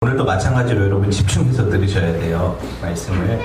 오늘도 마찬가지로 여러분 집중해서 들으셔야 돼요. 말씀을.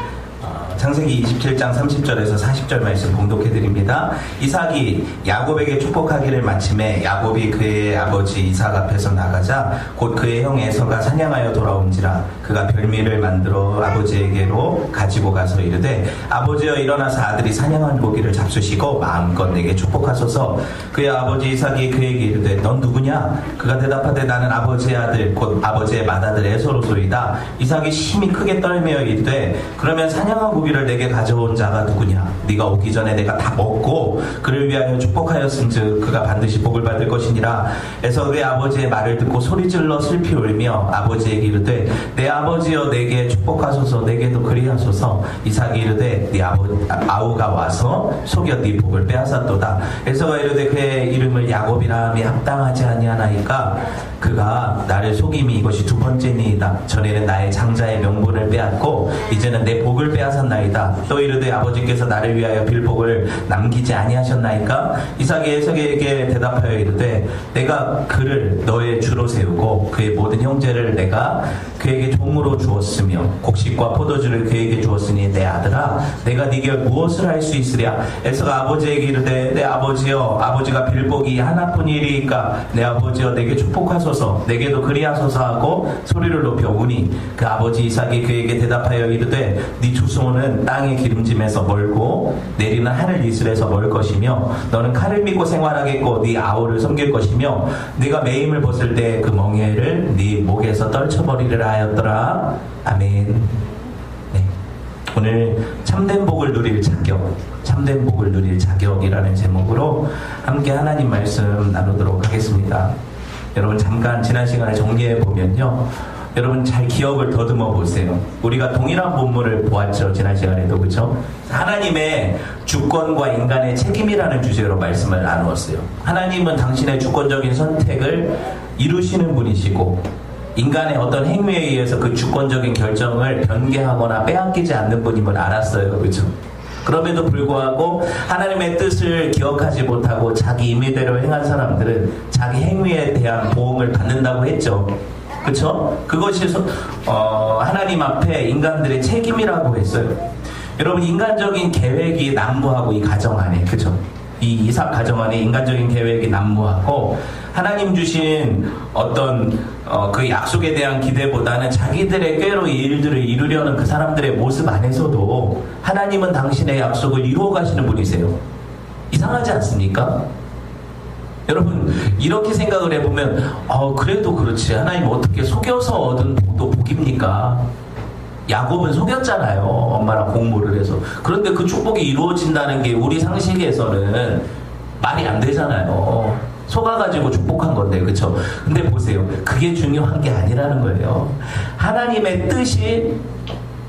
창세기 27장 30절에서 40절 말씀 봉독해드립니다. 이삭이 야곱에게 축복하기를 마침에 야곱이 그의 아버지 이삭 앞에서 나가자 곧 그의 형 에서가 사냥하여 돌아온지라 그가 별미를 만들어 아버지에게로 가지고 가서 이르되 아버지여 일어나서 아들이 사냥한 고기를 잡수시고 마음껏 내게 축복하소서. 그의 아버지 이삭이 그에게 이르되 넌 누구냐? 그가 대답하되 나는 아버지의 아들 곧 아버지의 맏아들 에서로소이다. 이삭이 심히 크게 떨며 이르되 그러면 사냥한 고기를 내게 가져온 자가 누구냐? 네가 오기 전에 내가 다 먹고 그를 위하여 축복하였은즉 그가 반드시 복을 받을 것이니라. 에서의 아버지의 말을 듣고 소리질러 슬피 울며 아버지에게 이르되 내 아버지여 내게 축복하소서 내게도 그리하소서. 이삭이 이르되 네 아우가 와서 속여 네 복을 빼앗았도다. 에서가 이르되 그의 이름을 야곱이라 함이 합당하지 아니하나이까? 그가 나를 속임이 이것이 두 번째니이다. 전에는 나의 장자의 명분을 빼앗고 이제는 내 복을 빼앗았나이다. 또 이르되 아버지께서 나를 위하여 빌복을 남기지 아니하셨나이까? 이삭이 에서에게 대답하여 이르되 내가 그를 너의 주로 세우고 그의 모든 형제를 내가 그에게 종으로 주었으며 곡식과 포도주를 그에게 주었으니 내 아들아 내가 네게 무엇을 할 수 있으랴? 에서가 아버지에게 이르되 내 아버지여 아버지가 빌복이 하나뿐이리이까 내 아버지여 내게 축복하소서 내게도 그리하소서 하고 소리를 높여 우니 그 아버지 이삭이 그에게 대답하여 이르되 네 주소는 땅의 기름짐에서 멀고 내리는 하늘 이슬에서 멀 것이며 너는 칼을 믿고 생활하겠고 네 아우를 섬길 것이며 네가 매임을 벗을 때 그 멍에를 네 목에서 떨쳐버리리라 하였더라. 아멘. 네. 오늘 참된 복을 누릴 자격, 참된 복을 누릴 자격이라는 제목으로 함께 하나님 말씀 나누도록 하겠습니다. 여러분 잠깐 지난 시간을 정리해 보면요, 여러분 잘 기억을 더듬어 보세요. 우리가 동일한 본문을 보았죠, 지난 시간에도. 그렇죠? 하나님의 주권과 인간의 책임이라는 주제로 말씀을 나누었어요. 하나님은 당신의 주권적인 선택을 이루시는 분이시고 인간의 어떤 행위에 의해서 그 주권적인 결정을 변개하거나 빼앗기지 않는 분임을 알았어요. 그렇죠? 그럼에도 불구하고 하나님의 뜻을 기억하지 못하고 자기 임의대로 행한 사람들은 자기 행위에 대한 보응을 받는다고 했죠. 그쵸? 그것이 하나님 앞에 인간들의 책임이라고 했어요. 여러분, 인간적인 계획이 난무하고 이 가정 안에, 그쵸? 이 이삭 가정 안에 인간적인 계획이 난무하고 하나님 주신 어떤 그 약속에 대한 기대보다는 자기들의 꾀로 이 일들을 이루려는 그 사람들의 모습 안에서도 하나님은 당신의 약속을 이루어 가시는 분이세요. 이상하지 않습니까? 여러분, 이렇게 생각을 해보면 그래도 그렇지, 하나님 어떻게 속여서 얻은 복도 복입니까? 야곱은 속였잖아요, 엄마랑 공모를 해서. 그런데 그 축복이 이루어진다는 게 우리 상식에서는 말이 안 되잖아요. 속아가지고 축복한 건데, 그쵸? 근데 보세요, 그게 중요한 게 아니라는 거예요. 하나님의 뜻이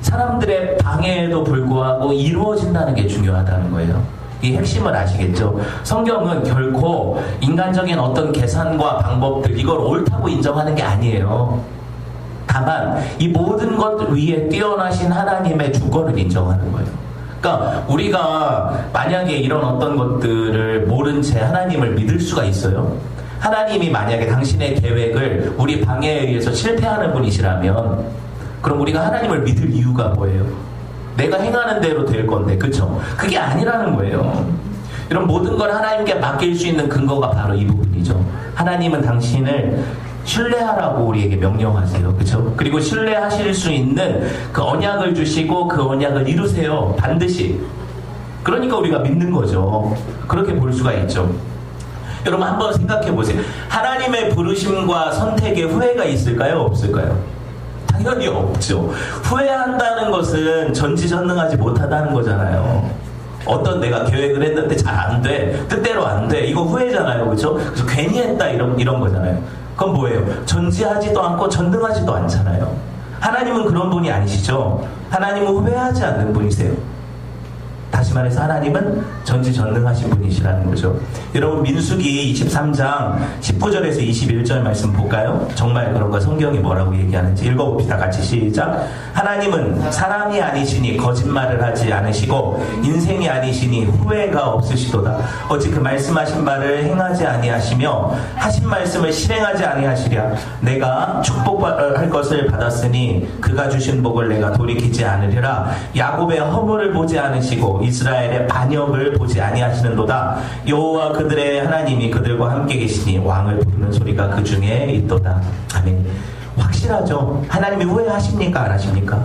사람들의 방해에도 불구하고 이루어진다는 게 중요하다는 거예요. 이 핵심을 아시겠죠? 성경은 결코 인간적인 어떤 계산과 방법들, 이걸 옳다고 인정하는 게 아니에요. 다만 이 모든 것 위에 뛰어나신 하나님의 주권을 인정하는 거예요. 그러니까 우리가 만약에 이런 어떤 것들을 모른 채 하나님을 믿을 수가 있어요. 하나님이 만약에 당신의 계획을 우리 방해에 의해서 실패하는 분이시라면 그럼 우리가 하나님을 믿을 이유가 뭐예요? 내가 행하는 대로 될 건데, 그쵸? 그게 아니라는 거예요. 이런 모든 걸 하나님께 맡길 수 있는 근거가 바로 이 부분이죠. 하나님은 당신을 신뢰하라고 우리에게 명령하세요. 그쵸? 그리고 신뢰하실 수 있는 그 언약을 주시고 그 언약을 이루세요. 반드시. 그러니까 우리가 믿는 거죠. 그렇게 볼 수가 있죠. 여러분 한번 생각해 보세요. 하나님의 부르심과 선택에 후회가 있을까요? 없을까요? 당연히 없죠. 후회한다는 것은 전지전능하지 못하다는 거잖아요. 어떤 내가 계획을 했는데 잘 안 돼, 뜻대로 안 돼, 이거 후회잖아요. 그렇죠? 그래서 괜히 했다, 이런 거잖아요. 그건 뭐예요? 전지하지도 않고 전능하지도 않잖아요. 하나님은 그런 분이 아니시죠. 하나님은 후회하지 않는 분이세요. 다시 말해서 하나님은 전지전능하신 분이시라는 거죠. 여러분 민수기 23장 19절에서 21절 말씀 볼까요? 정말 그런 거 성경이 뭐라고 얘기하는지 읽어봅시다. 같이 시작. 하나님은 사람이 아니시니 거짓말을 하지 않으시고 인생이 아니시니 후회가 없으시도다. 어찌 그 말씀하신 바를 행하지 아니하시며 하신 말씀을 실행하지 아니하시랴. 내가 축복할 것을 받았으니 그가 주신 복을 내가 돌이키지 않으리라. 야곱의 허물을 보지 않으시고 이스라엘의 반역을 보지 아니하시는도다. 여호와 그들의 하나님이 그들과 함께 계시니 왕을 부르는 소리가 그 중에 있도다. 아멘. 확실하죠? 하나님이 후회하십니까? 안 하십니까?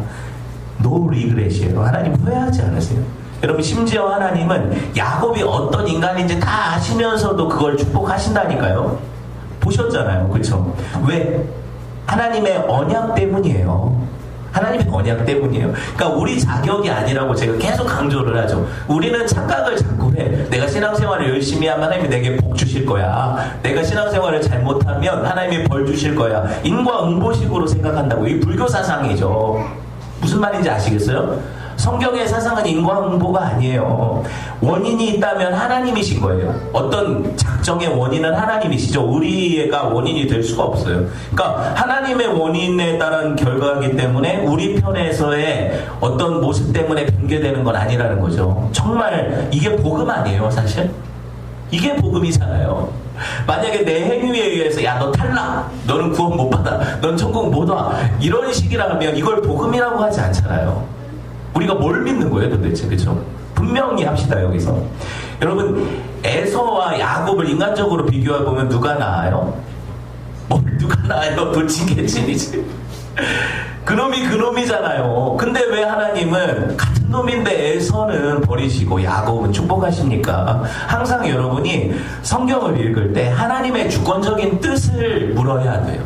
No regret이에요. 하나님 후회하지 않으세요. 여러분 심지어 하나님은 야곱이 어떤 인간인지 다 아시면서도 그걸 축복하신다니까요. 보셨잖아요. 그렇죠? 왜? 하나님의 언약 때문이에요. 하나님의 언약 때문이에요. 그러니까 우리 자격이 아니라고 제가 계속 강조를 하죠. 우리는 착각을 자꾸 해. 내가 신앙생활을 열심히 하면 하나님이 내게 복 주실 거야. 내가 신앙생활을 잘못하면 하나님이 벌 주실 거야. 인과응보식으로 생각한다고. 이게 불교 사상이죠. 무슨 말인지 아시겠어요? 성경의 사상은 인과응보가 아니에요. 원인이 있다면 하나님이신 거예요. 어떤 작정의 원인은 하나님이시죠. 우리가 원인이 될 수가 없어요. 그러니까 하나님의 원인에 따른 결과이기 때문에 우리 편에서의 어떤 모습 때문에 붕괴되는 건 아니라는 거죠. 정말 이게 복음 아니에요, 사실? 이게 복음이잖아요. 만약에 내 행위에 의해서 야 너 탈락, 너는 구원 못 받아, 넌 천국 못 와, 이런 식이라면 이걸 복음이라고 하지 않잖아요. 우리가 뭘 믿는 거예요 도대체? 그렇죠? 분명히 합시다. 여기서 여러분 에서와 야곱을 인간적으로 비교해보면 누가 나아요? 누가 나아요? 돌진개진이지. 그놈이 그놈이잖아요. 근데 왜 하나님은 같은 놈인데 에서는 버리시고 야곱은 축복하십니까? 항상 여러분이 성경을 읽을 때 하나님의 주권적인 뜻을 물어야 돼요.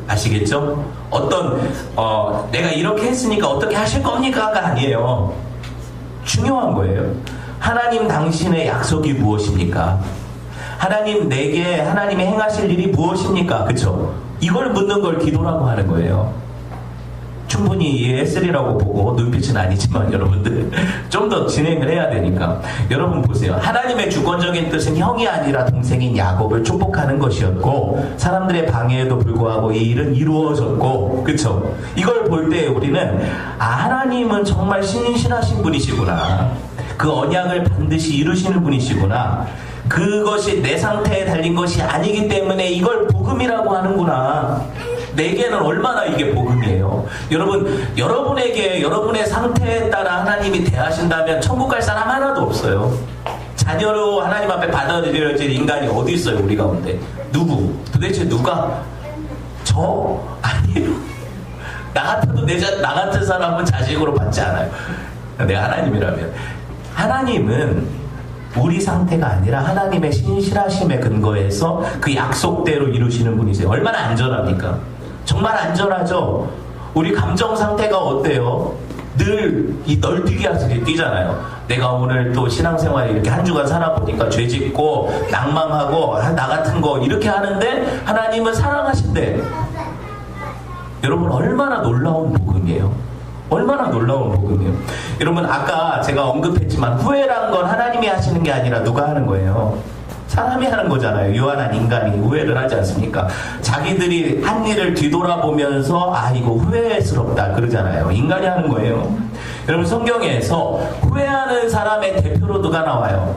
아시겠죠? 내가 이렇게 했으니까 어떻게 하실 겁니까가 아니에요. 중요한 거예요. 하나님 당신의 약속이 무엇입니까? 하나님 내게 하나님이 행하실 일이 무엇입니까? 그쵸? 이걸 묻는 걸 기도라고 하는 거예요. 충분히 이해했으리라고 보고 눈빛은 아니지만 여러분들 좀 더 진행을 해야 되니까 여러분 보세요. 하나님의 주권적인 뜻은 형이 아니라 동생인 야곱을 축복하는 것이었고 사람들의 방해에도 불구하고 이 일은 이루어졌고 그쵸? 이걸 볼 때 우리는 하나님은 정말 신실하신 분이시구나. 그 언약을 반드시 이루시는 분이시구나. 그것이 내 상태에 달린 것이 아니기 때문에 이걸 복음이라고 하는구나. 내게는 얼마나 이게 복음이에요. 여러분, 여러분에게 여러분의 상태에 따라 하나님이 대하신다면 천국 갈 사람 하나도 없어요. 자녀로 하나님 앞에 받아들여질 인간이 어디 있어요 우리 가운데? 누구? 도대체 누가? 저? 아니에요. 나 같아도 나 같은 사람은 자식으로 받지 않아요. 내가 하나님이라면. 하나님은 우리 상태가 아니라 하나님의 신실하심에 근거해서 그 약속대로 이루시는 분이세요. 얼마나 안전합니까? 정말 안전하죠. 우리 감정 상태가 어때요? 늘 이 널뛰기 하듯이 뛰잖아요. 내가 오늘 또 신앙생활에 이렇게 한 주간 살아보니까 죄짓고 낭망하고 나 같은 거 이렇게 하는데 하나님은 사랑하신대. 여러분 얼마나 놀라운 복음이에요. 얼마나 놀라운 복음이에요. 여러분 아까 제가 언급했지만 후회란 건 하나님이 하시는 게 아니라 누가 하는 거예요? 사람이 하는 거잖아요. 유한한 인간이 후회를 하지 않습니까? 자기들이 한 일을 뒤돌아보면서 이거 후회스럽다 그러잖아요. 인간이 하는 거예요. 여러분 성경에서 후회하는 사람의 대표로 누가 나와요?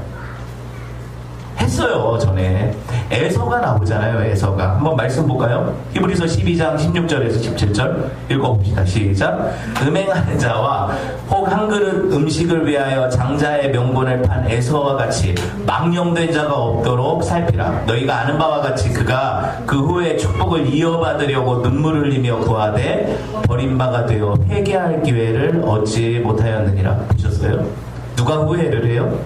했어요 전에. 에서가 나오잖아요. 에서가 한번 말씀 볼까요? 히브리서 12장 16절에서 17절 읽어봅시다. 시작. 음행하는 자와 혹 한 그릇 음식을 위하여 장자의 명분을 판 에서와 같이 망령된 자가 없도록 살피라. 너희가 아는 바와 같이 그가 그 후에 축복을 이어받으려고 눈물 흘리며 구하되 버림바가 되어 회개할 기회를 얻지 못하였느니라. 보셨어요? 누가 후회를 해요?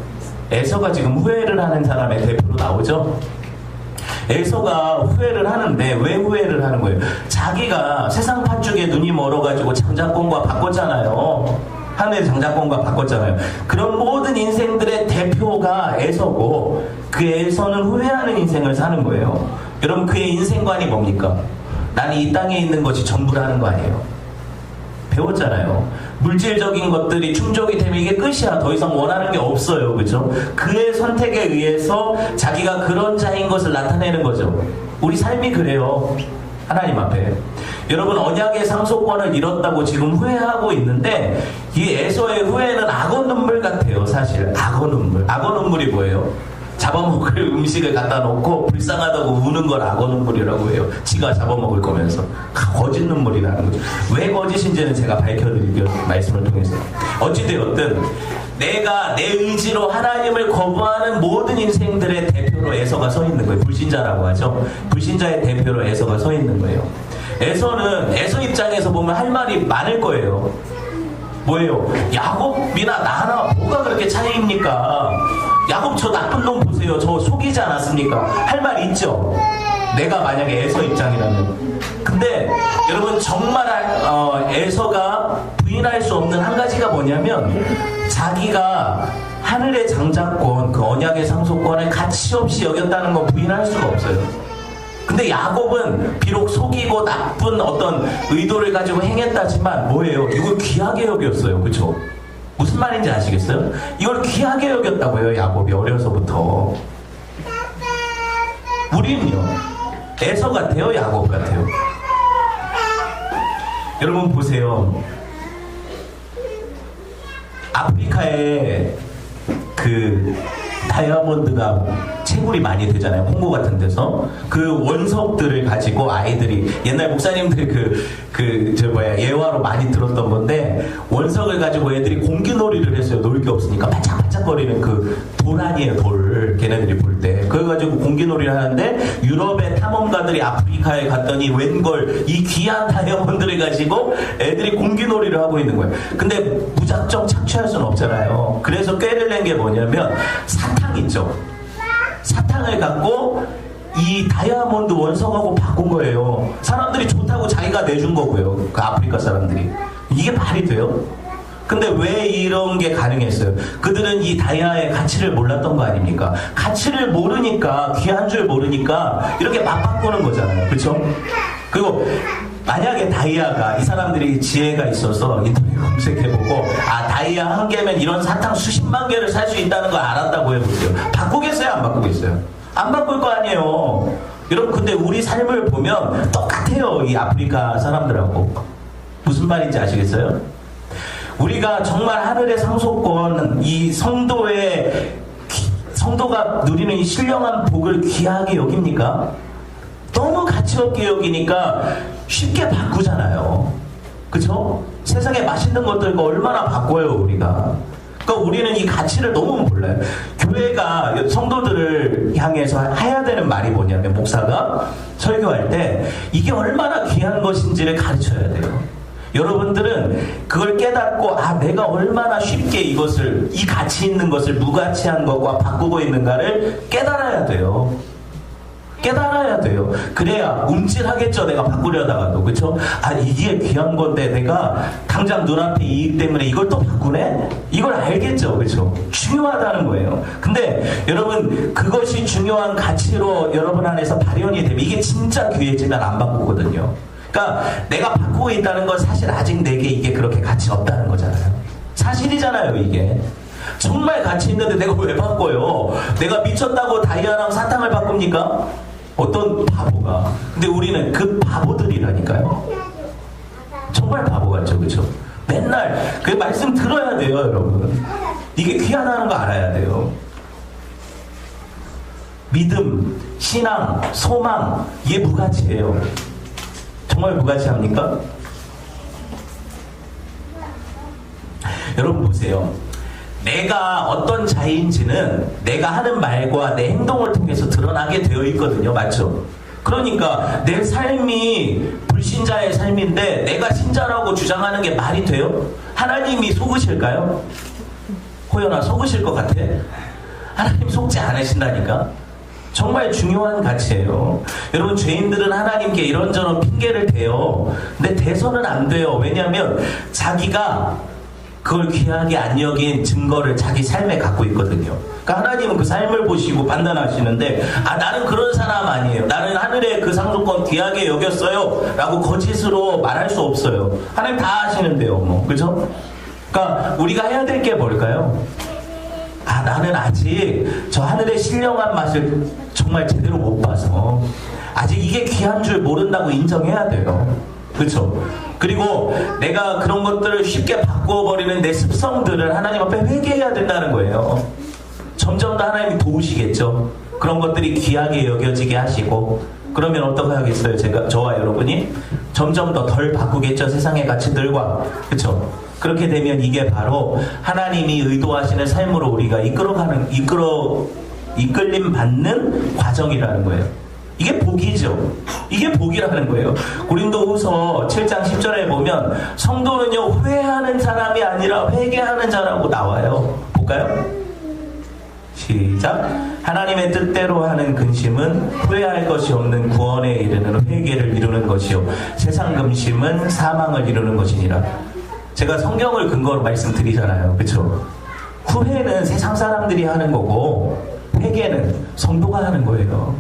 에서가 지금 후회를 하는 사람의 대표로 나오죠. 에서가 후회를 하는데 왜 후회를 하는 거예요? 자기가 세상 팥죽에 눈이 멀어가지고 장자권과 바꿨잖아요. 하늘의 장자권과 바꿨잖아요. 그런 모든 인생들의 대표가 에서고 그 에서는 후회하는 인생을 사는 거예요. 여러분 그의 인생관이 뭡니까? 나는 이 땅에 있는 것이 전부라는 거 아니에요. 배웠잖아요. 물질적인 것들이 충족이 되면 이게 끝이야. 더 이상 원하는 게 없어요. 그죠? 그의 선택에 의해서 자기가 그런 자인 것을 나타내는 거죠. 우리 삶이 그래요. 하나님 앞에. 여러분, 언약의 상속권을 잃었다고 지금 후회하고 있는데, 이 에서의 후회는 악어 눈물 같아요. 사실 악어 눈물. 악어 눈물이 뭐예요? 잡아먹을 음식을 갖다 놓고 불쌍하다고 우는 걸 악어 눈물이라고 해요. 지가 잡아먹을 거면서. 거짓 눈물이라는 거죠. 왜 거짓인지는 제가 밝혀드릴게요. 말씀을 통해서. 어찌되었든 내가 내 의지로 하나님을 거부하는 모든 인생들의 대표로 에서가 서 있는 거예요. 불신자라고 하죠. 불신자의 대표로 에서가 서 있는 거예요. 에서는 에서 입장에서 보면 할 말이 많을 거예요. 뭐예요? 야곱이나 나나 뭐가 그렇게 차이입니까? 야곱 저 나쁜 놈 보세요. 저 속이지 않았습니까? 할 말 있죠. 내가 만약에 에서 입장이라면. 근데 여러분 정말 에서가 부인할 수 없는 한 가지가 뭐냐면 자기가 하늘의 장자권, 그 언약의 상속권을 가치없이 여겼다는 거 부인할 수가 없어요. 근데 야곱은 비록 속이고 나쁜 어떤 의도를 가지고 행했다지만 뭐예요? 이걸 귀하게 여겼어요. 그렇죠? 무슨 말인지 아시겠어요? 이걸 귀하게 여겼다고요. 야곱이 어려서부터. 우리는요, 에서 같아요? 야곱 같아요? 여러분 보세요. 아프리카에 그 다이아몬드가 채굴이 많이 되잖아요. 홍보 같은 데서. 그 원석들을 가지고 아이들이, 옛날 목사님들이 예화로 많이 들었던 건데, 원석을 가지고 애들이 공기놀이를 했어요. 놀 게 없으니까. 반짝반짝거리는 그 돌 아니에요, 돌. 걔네들이 볼 때. 그래가지고 공기놀이를 하는데, 유럽의 탐험가들이 아프리카에 갔더니 웬걸 이 귀한 다이아몬드를 가지고 애들이 공기놀이를 하고 있는 거예요. 근데 무작정 착취할 수는 없잖아요. 그래서 꾀를 낸 게 뭐냐면, 사탕 있죠. 사탕을 갖고 이 다이아몬드 원석하고 바꾼 거예요. 사람들이 좋다고 자기가 내준 거고요. 그 아프리카 사람들이. 이게 말이 돼요? 근데 왜 이런 게 가능했어요? 그들은 이 다이아의 가치를 몰랐던 거 아닙니까? 가치를 모르니까, 귀한 줄 모르니까 이렇게 막 바꾸는 거잖아요. 그렇죠? 그리고 만약에 다이아가, 이 사람들이 지혜가 있어서 인터넷 검색해보고, 다이아 한 개면 이런 사탕 수십만 개를 살 수 있다는 걸 알았다고 해보세요. 바꾸겠어요? 안 바꾸겠어요? 안 바꿀 거 아니에요. 여러분, 근데 우리 삶을 보면 똑같아요. 이 아프리카 사람들하고. 무슨 말인지 아시겠어요? 우리가 정말 하늘의 상속권, 이 성도가 누리는 이 신령한 복을 귀하게 여깁니까? 너무 가치없게 여기니까 쉽게 바꾸잖아요. 그쵸? 세상에 맛있는 것들과 얼마나 바꿔요, 우리가. 그러니까 우리는 이 가치를 너무 몰라요. 교회가 성도들을 향해서 해야 되는 말이 뭐냐면, 목사가 설교할 때 이게 얼마나 귀한 것인지를 가르쳐야 돼요. 여러분들은 그걸 깨닫고, 내가 얼마나 쉽게 이것을, 이 가치 있는 것을 무가치한 것과 바꾸고 있는가를 깨달아야 돼요. 깨달아야 돼요. 그래야 움찔하겠죠. 내가 바꾸려다가도. 그쵸? 이게 귀한 건데 내가 당장 눈앞에 이익 때문에 이걸 또 바꾸네? 이걸 알겠죠. 그쵸? 중요하다는 거예요. 근데 여러분, 그것이 중요한 가치로 여러분 안에서 발현이 되면 이게 진짜 귀해지면 안 바꾸거든요. 그러니까 내가 바꾸고 있다는 건 사실 아직 내게 이게 그렇게 가치 없다는 거잖아요. 사실이잖아요, 이게. 정말 가치 있는데 내가 왜 바꿔요? 내가 미쳤다고 다이아랑 사탕을 바꿉니까? 어떤 바보가. 근데 우리는 그 바보들이라니까요. 정말 바보 같죠, 그렇죠? 맨날 그 말씀 들어야 돼요, 여러분. 이게 귀하다는 거 알아야 돼요. 믿음, 신앙, 소망, 이게 무가치예요. 정말 무가치합니까? 여러분 보세요. 내가 어떤 자인지는 내가 하는 말과 내 행동을 통해서 드러나게 되어 있거든요. 맞죠? 그러니까 내 삶이 불신자의 삶인데 내가 신자라고 주장하는 게 말이 돼요? 하나님이 속으실까요? 호연아, 속으실 것 같아? 하나님 속지 않으신다니까? 정말 중요한 가치예요. 여러분, 죄인들은 하나님께 이런저런 핑계를 대요. 근데 대서는 안 돼요. 왜냐하면 자기가 그걸 귀하게 안 여긴 증거를 자기 삶에 갖고 있거든요. 그러니까 하나님은 그 삶을 보시고 판단하시는데, 나는 그런 사람 아니에요. 나는 하늘의 그 상속권 귀하게 여겼어요 라고 거짓으로 말할 수 없어요. 하나님 다 아시는데요, 뭐. 그죠? 그러니까 우리가 해야 될 게 뭘까요? 나는 아직 저 하늘의 신령한 맛을 정말 제대로 못 봐서 아직 이게 귀한 줄 모른다고 인정해야 돼요. 그렇죠? 그리고 내가 그런 것들을 쉽게 바꿔버리는 내 습성들을 하나님 앞에 회개해야 된다는 거예요. 점점 더 하나님이 도우시겠죠. 그런 것들이 귀하게 여겨지게 하시고, 그러면 어떻게 하겠어요? 저와 여러분이 점점 더 덜 바꾸겠죠. 세상의 가치들과. 그렇죠? 그렇게 되면 이게 바로 하나님이 의도하시는 삶으로 우리가 이끌림 받는 과정이라는 거예요. 이게 복이죠. 이게 복이라는 거예요. 고린도후서 7장 10절에 보면 성도는요, 후회하는 사람이 아니라 회개하는 자라고 나와요. 볼까요? 시작. 하나님의 뜻대로 하는 근심은 후회할 것이 없는 구원에 이르는 회개를 이루는 것이요, 세상 근심은 사망을 이루는 것이니라. 제가 성경을 근거로 말씀드리잖아요. 그렇죠? 후회는 세상 사람들이 하는 거고 회개는 성도가 하는 거예요.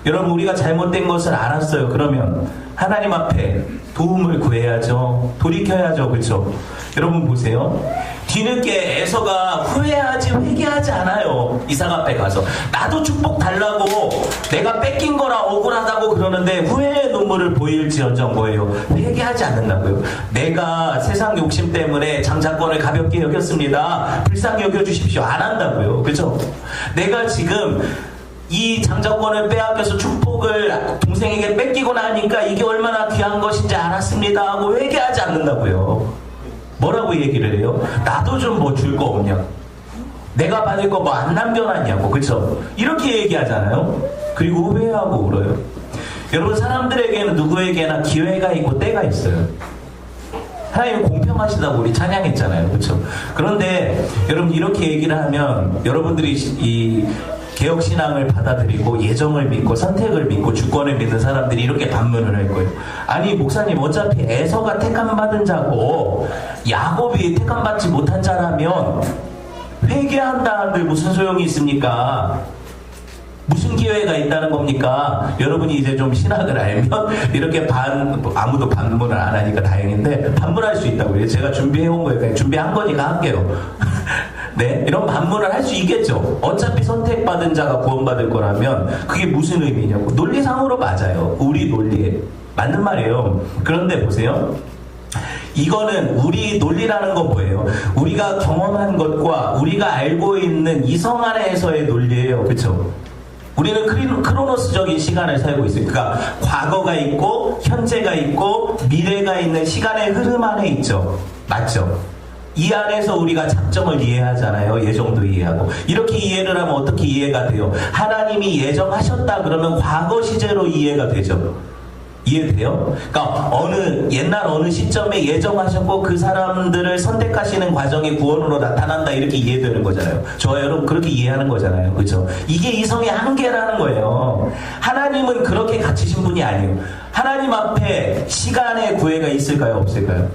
여러분, 우리가 잘못된 것을 알았어요. 그러면 하나님 앞에 도움을 구해야죠. 돌이켜야죠. 그렇죠? 여러분 보세요. 뒤늦게 에서가 후회하지 회개하지 않아요. 이삭 앞에 가서 나도 축복 달라고, 내가 뺏긴 거라 억울하다고 그러는데 후회의 눈물을 보일지언정 뭐예요? 회개하지 않는다고요. 내가 세상 욕심 때문에 장자권을 가볍게 여겼습니다, 불쌍히 여겨주십시오, 안 한다고요. 그렇죠? 내가 지금 이 장자권을 빼앗겨서 축복을 동생에게 뺏기고 나니까 이게 얼마나 귀한 것인지 알았습니다 하고 회개하지 않는다고요. 뭐라고 얘기를 해요? 나도 좀 뭐 줄 거 없냐? 내가 받을 거 뭐 안 남겨놨냐고. 그쵸? 이렇게 얘기하잖아요. 그리고 후회하고 울어요. 여러분, 사람들에게는 누구에게나 기회가 있고 때가 있어요. 하나님 공평하시다고 우리 찬양했잖아요. 그쵸? 그런데 여러분, 이렇게 얘기를 하면 여러분들이 이 개혁신앙을 받아들이고 예정을 믿고 선택을 믿고 주권을 믿는 사람들이 이렇게 반문을 할 거예요. 아니 목사님, 어차피 에서가 택함받은 자고 야곱이 택함받지 못한 자라면 회개한다는데 무슨 소용이 있습니까? 무슨 기회가 있다는 겁니까? 여러분이 이제 좀 신학을 알면 이렇게 아무도 반문을 안 하니까 다행인데 반문할 수 있다고요. 제가 준비해온 거예요. 그냥 준비한 거니까 할게요. 네, 이런 반문을 할 수 있겠죠. 어차피 선택받은 자가 구원받을 거라면 그게 무슨 의미냐고. 논리상으로 맞아요. 우리 논리에 맞는 말이에요. 그런데 보세요. 이거는 우리 논리라는 건 뭐예요? 우리가 경험한 것과 우리가 알고 있는 이성 안에서의 논리예요. 그렇죠? 우리는 크로노스적인 시간을 살고 있어요. 그러니까 과거가 있고 현재가 있고 미래가 있는 시간의 흐름 안에 있죠. 맞죠? 이 안에서 우리가 작정을 이해하잖아요. 예정도 이해하고. 이렇게 이해를 하면 어떻게 이해가 돼요? 하나님이 예정하셨다 그러면 과거 시제로 이해가 되죠. 이해돼요? 그러니까 옛날 어느 시점에 예정하셨고 그 사람들을 선택하시는 과정이 구원으로 나타난다, 이렇게 이해되는 거잖아요. 저와 여러분 그렇게 이해하는 거잖아요. 그렇죠? 이게 이성의 한계라는 거예요. 하나님은 그렇게 갇히신 분이 아니에요. 하나님 앞에 시간의 구애가 있을까요? 없을까요?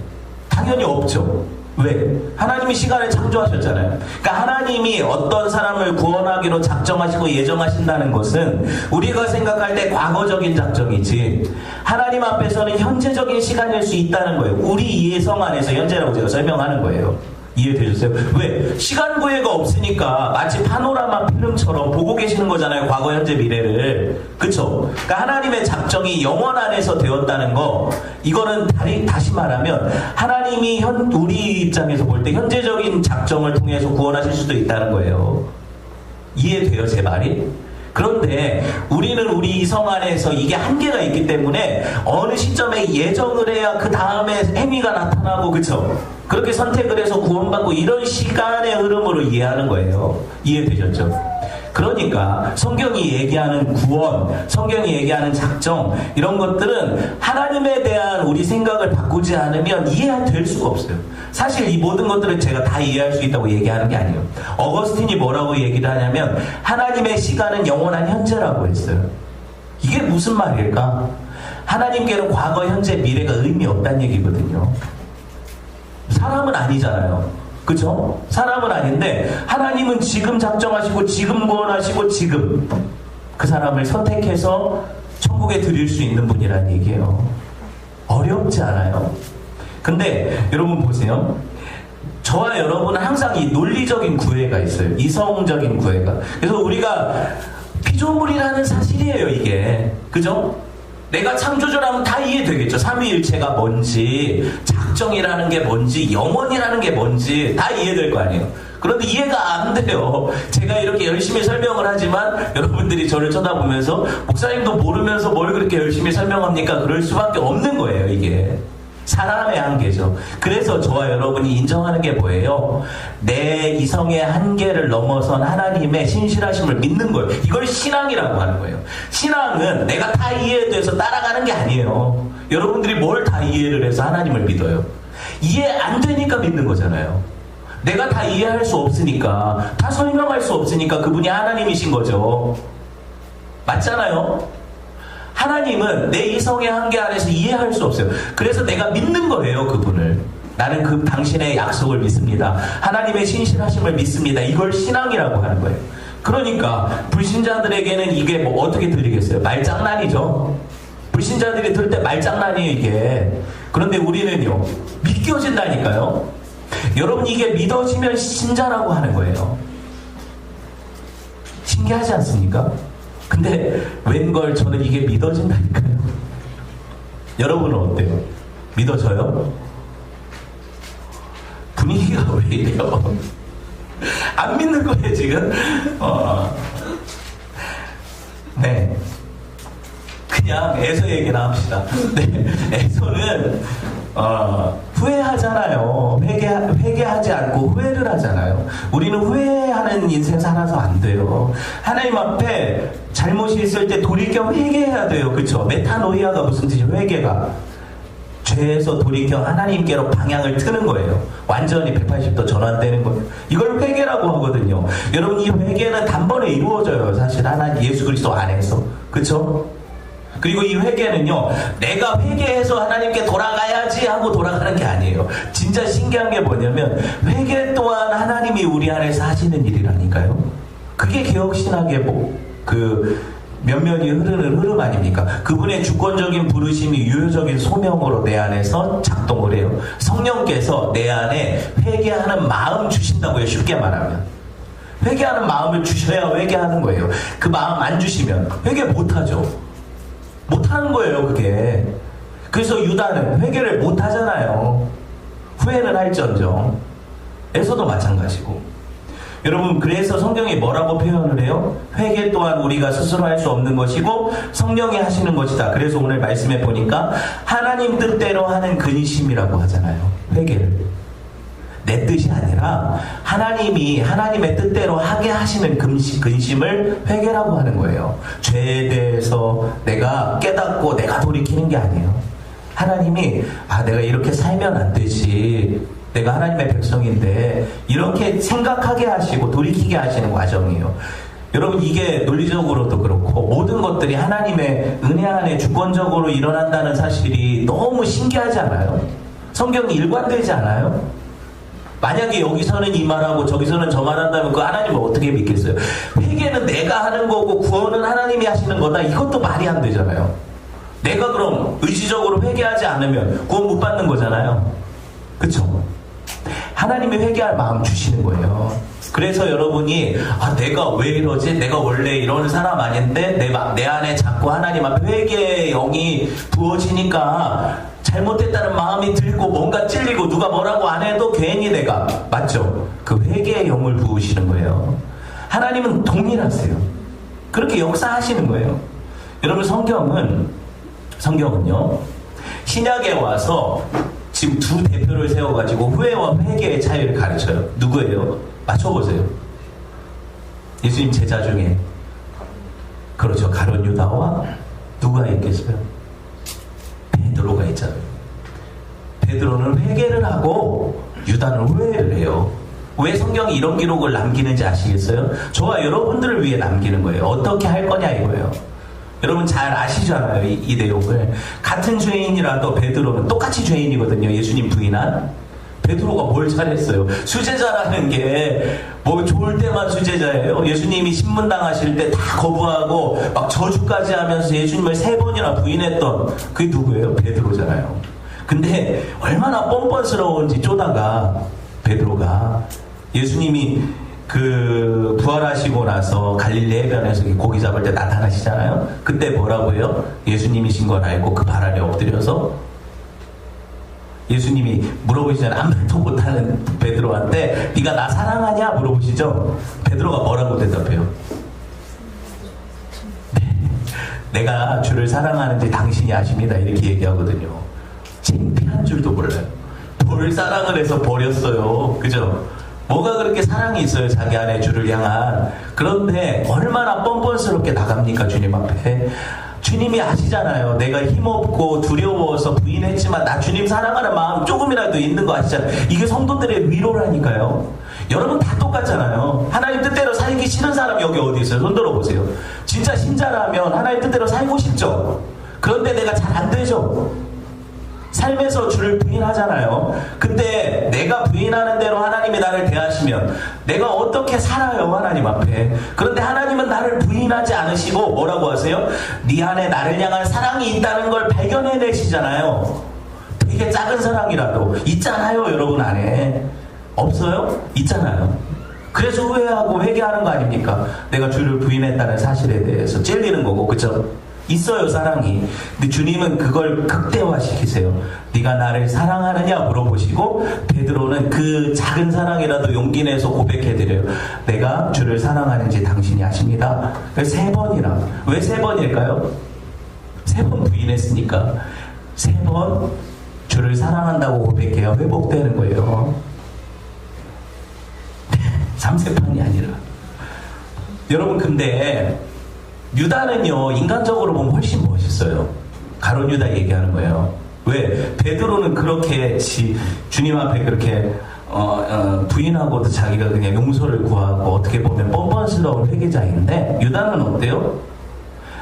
당연히 없죠. 왜? 하나님이 시간을 창조하셨잖아요. 그러니까 하나님이 어떤 사람을 구원하기로 작정하시고 예정하신다는 것은 우리가 생각할 때 과거적인 작정이지, 하나님 앞에서는 현재적인 시간일 수 있다는 거예요. 우리 이해성 안에서 현재라고 제가 설명하는 거예요. 이해되셨어요? 왜? 시간 구애가 없으니까 마치 파노라마 필름처럼 보고 계시는 거잖아요. 과거, 현재, 미래를. 그쵸? 그러니까 하나님의 작정이 영원 안에서 되었다는 거, 이거는 다시 말하면 하나님이 우리 입장에서 볼 때 현재적인 작정을 통해서 구원하실 수도 있다는 거예요. 이해돼요, 제 말이? 그런데 우리는 우리 이성 안에서 이게 한계가 있기 때문에 어느 시점에 예정을 해야 그 다음에 행위가 나타나고, 그쵸? 그렇게 선택을 해서 구원받고, 이런 시간의 흐름으로 이해하는 거예요. 이해되셨죠? 그러니까 성경이 얘기하는 구원, 성경이 얘기하는 작정, 이런 것들은 하나님에 대한 우리 생각을 바꾸지 않으면 이해될 수가 없어요. 사실 이 모든 것들을 제가 다 이해할 수 있다고 얘기하는 게 아니에요. 어거스틴이 뭐라고 얘기를 하냐면 하나님의 시간은 영원한 현재라고 했어요. 이게 무슨 말일까? 하나님께는 과거, 현재, 미래가 의미 없다는 얘기거든요. 사람은 아니잖아요. 그죠? 사람은 아닌데 하나님은 지금 작정하시고 지금 구원하시고 지금 그 사람을 선택해서 천국에 드릴 수 있는 분이란 얘기예요. 어렵지 않아요. 근데 여러분 보세요. 저와 여러분은 항상 이 논리적인 구애가 있어요. 이성적인 구애가. 그래서 우리가 피조물이라는 사실이에요, 이게. 그죠? 내가 창조주라면 다 이해되겠죠. 삼위일체가 뭔지, 작정이라는 게 뭔지, 영원이라는 게 뭔지 다 이해될 거 아니에요. 그런데 이해가 안 돼요. 제가 이렇게 열심히 설명을 하지만 여러분들이 저를 쳐다보면서 목사님도 모르면서 뭘 그렇게 열심히 설명합니까? 그럴 수밖에 없는 거예요, 이게. 사람의 한계죠. 그래서 저와 여러분이 인정하는 게 뭐예요? 내 이성의 한계를 넘어선 하나님의 신실하심을 믿는 거예요. 이걸 신앙이라고 하는 거예요. 신앙은 내가 다 이해돼서 따라가는 게 아니에요. 여러분들이 뭘 다 이해를 해서 하나님을 믿어요? 이해 안 되니까 믿는 거잖아요. 내가 다 이해할 수 없으니까, 다 설명할 수 없으니까 그분이 하나님이신 거죠. 맞잖아요? 하나님은 내 이성의 한계 안에서 이해할 수 없어요. 그래서 내가 믿는 거예요, 그분을. 나는 그 당신의 약속을 믿습니다. 하나님의 신실하심을 믿습니다. 이걸 신앙이라고 하는 거예요. 그러니까 불신자들에게는 이게 뭐 어떻게 들리겠어요? 말장난이죠. 불신자들이 들을 때 말장난이에요, 이게. 그런데 우리는요, 믿겨진다니까요. 여러분, 이게 믿어지면 신자라고 하는 거예요. 신기하지 않습니까? 근데 웬걸 저는 이게 믿어진다니까요. 여러분은 어때요? 믿어져요? 분위기가 왜 이래요? 안 믿는 거예요, 지금? 네. 그냥 에서 얘기나 합시다. 네. 에서는 후회하잖아요. 회개하지 않고 후회를 하잖아요. 우리는 후회하는 인생 살아서 안 돼요. 하나님 앞에 잘못이 있을 때 돌이켜 회개해야 돼요. 그쵸? 메타노이아가 무슨 뜻이에요? 회개가. 죄에서 돌이켜 하나님께로 방향을 트는 거예요. 완전히 180도 전환되는 거예요. 이걸 회개라고 하거든요. 여러분, 이 회개는 단번에 이루어져요. 사실 하나님 예수 그리스도 안에서. 그쵸? 그리고 이 회개는요, 내가 회개해서 하나님께 돌아가야지 하고 돌아가는 게 아니에요. 진짜 신기한 게 뭐냐면 회개 또한 하나님이 우리 안에서 하시는 일이라니까요. 그게 개혁신학의 면면이 흐르는 흐름 아닙니까? 그분의 주권적인 부르심이 유효적인 소명으로 내 안에서 작동을 해요. 성령께서 내 안에 회개하는 마음 주신다고요. 쉽게 말하면. 회개하는 마음을 주셔야 회개하는 거예요. 그 마음 안 주시면 회개 못하죠. 못하는 거예요, 그게. 그래서 유다는 회개를 못하잖아요. 후회는 할지언정. 에서도 마찬가지고. 여러분, 그래서 성경이 뭐라고 표현을 해요? 회개 또한 우리가 스스로 할 수 없는 것이고 성령이 하시는 것이다. 그래서 오늘 말씀해 보니까 하나님 뜻대로 하는 근심이라고 하잖아요. 회개를. 내 뜻이 아니라 하나님이 하나님의 뜻대로 하게 하시는 근심을 회개라고 하는 거예요. 죄에 대해서 내가 깨닫고 내가 돌이키는 게 아니에요. 하나님이 내가 이렇게 살면 안 되지, 내가 하나님의 백성인데, 이렇게 생각하게 하시고 돌이키게 하시는 과정이에요. 여러분, 이게 논리적으로도 그렇고 모든 것들이 하나님의 은혜 안에 주권적으로 일어난다는 사실이 너무 신기하지 않아요? 성경이 일관되지 않아요? 만약에 여기서는 이 말하고 저기서는 저 말한다면 그 하나님을 어떻게 믿겠어요? 회개는 내가 하는 거고 구원은 하나님이 하시는 거다. 이것도 말이 안 되잖아요. 내가 그럼 의지적으로 회개하지 않으면 구원 못 받는 거잖아요. 그쵸? 하나님이 회개할 마음 주시는 거예요. 그래서 여러분이 내가 왜 이러지? 내가 원래 이런 사람 아닌데 내 안에 자꾸 하나님 앞에 회개의 영이 부어지니까 잘못했다는 마음이 들고 뭔가 찔리고 누가 뭐라고 안 해도 괜히 내가, 맞죠? 그 회개의 영을 부으시는 거예요. 하나님은 동일하세요. 그렇게 역사하시는 거예요. 여러분, 성경은요, 신약에 와서 지금 두 대표를 세워가지고 후회와 회개의 차이를 가르쳐요. 누구예요? 맞춰보세요. 예수님 제자 중에. 그렇죠. 가룟 유다와 누가 있겠어요? 베드로가 있잖아요. 베드로는 회개를 하고 유다는 후회를 해요. 왜 성경이 이런 기록을 남기는지 아시겠어요? 저와 여러분들을 위해 남기는 거예요. 어떻게 할 거냐 이거예요. 여러분 잘 아시잖아요, 이 내용을. 같은 죄인이라도 베드로는 똑같이 죄인이거든요. 예수님 부인한 베드로가 뭘 잘했어요? 수제자라는 게 뭐 좋을 때만 수제자예요. 예수님이 신문당하실 때 다 거부하고 막 저주까지 하면서 예수님을 3번이나 부인했던 그게 누구예요? 베드로잖아요. 근데 얼마나 뻔뻔스러운지 쪼다가 베드로가 예수님이 그 부활하시고 나서 갈릴리 해변에서 고기 잡을 때 나타나시잖아요. 그때 뭐라고 해요? 예수님이신 걸 알고 그 발 아래 엎드려서 예수님이 물어보시잖아요. 아무 말도 못하는 베드로한테 네가 나 사랑하냐 물어보시죠. 베드로가 뭐라고 대답해요? 네, 내가 주를 사랑하는지 당신이 아십니다. 이렇게 얘기하거든요. 창피한 줄도 몰라요. 뭘 사랑을 해서 버렸어요. 그죠? 뭐가 그렇게 사랑이 있어요, 자기 안에 주를 향한. 그런데 얼마나 뻔뻔스럽게 나갑니까, 주님 앞에. 주님이 아시잖아요. 내가 힘없고 두려워서 부인했지만 나 주님 사랑하는 마음 조금이라도 있는 거 아시잖아요. 이게 성도들의 위로라니까요. 여러분 다 똑같잖아요. 하나님 뜻대로 살기 싫은 사람 여기 어디 있어요? 손 들어보세요. 진짜 신자라면 하나님 뜻대로 살고 싶죠. 그런데 내가 잘 안 되죠. 삶에서 주를 부인하잖아요. 근데 내가 부인하는 대로 하나님이 나를 대하시면 내가 어떻게 살아요, 하나님 앞에. 그런데 하나님은 나를 부인하지 않으시고 뭐라고 하세요? 네 안에 나를 향한 사랑이 있다는 걸 발견해내시잖아요. 되게 작은 사랑이라도 있잖아요, 여러분 안에. 없어요? 있잖아요. 그래서 후회하고 회개하는 거 아닙니까? 내가 주를 부인했다는 사실에 대해서 찔리는 거고, 그쵸? 있어요, 사랑이. 근데 주님은 그걸 극대화시키세요. 네가 나를 사랑하느냐 물어보시고 베드로는 그 작은 사랑이라도 용기 내서 고백해드려요. 내가 주를 사랑하는지 당신이 아십니다. 3번이나. 왜 3번일까요? 3번 부인했으니까 3번 주를 사랑한다고 고백해야 회복되는 거예요. 3세판이 아니라. 여러분 근데 유다는요, 인간적으로 보면 훨씬 멋있어요. 가룟 유다 얘기하는 거예요. 왜? 베드로는 그렇게 주님 앞에 그렇게 부인하고도 자기가 그냥 용서를 구하고 어떻게 보면 뻔뻔스러운 회개자인데, 유다는 어때요?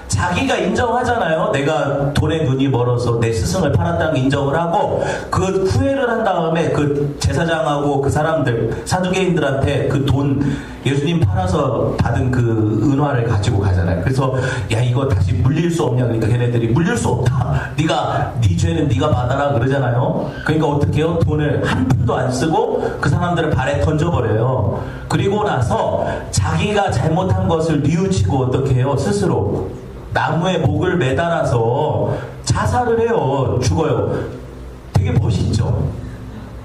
자기가 인정하잖아요. 내가 돈에 눈이 멀어서 내 스승을 팔았다는 거 인정을 하고 그 후회를 한 다음에 그 제사장하고 그 사람들 사두개인들한테 그 돈 예수님 팔아서 받은 그 은화를 가지고 가잖아요. 그래서 야 이거 다시 물릴 수 없냐 그러니까 걔네들이 물릴 수 없다. 네 죄는 네가 받아라 그러잖아요. 그러니까 어떻게 해요? 돈을 한 푼도 안 쓰고 그 사람들을 발에 던져버려요. 그리고 나서 자기가 잘못한 것을 뉘우치고 어떻게 해요? 스스로 나무에 목을 매달아서 자살을 해요. 죽어요. 되게 멋있죠.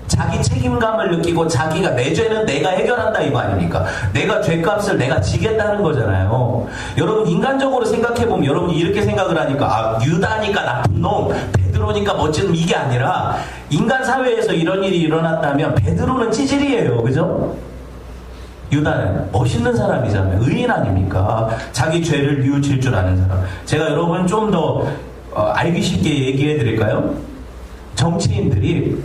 자기 책임감을 느끼고 자기가 내 죄는 내가 해결한다 이거 아닙니까? 내가 죄값을 내가 지겠다는 거잖아요. 여러분 인간적으로 생각해보면 여러분이 이렇게 생각을 하니까 아 유다니까 나쁜 놈, 베드로니까 멋진 놈 이게 아니라 인간 사회에서 이런 일이 일어났다면 베드로는 찌질이에요. 그죠? 유다는 멋있는 사람이잖아요. 의인 아닙니까? 자기 죄를 뉘우칠 줄 아는 사람. 제가 여러분 좀 더 알기 쉽게 얘기해 드릴까요? 정치인들이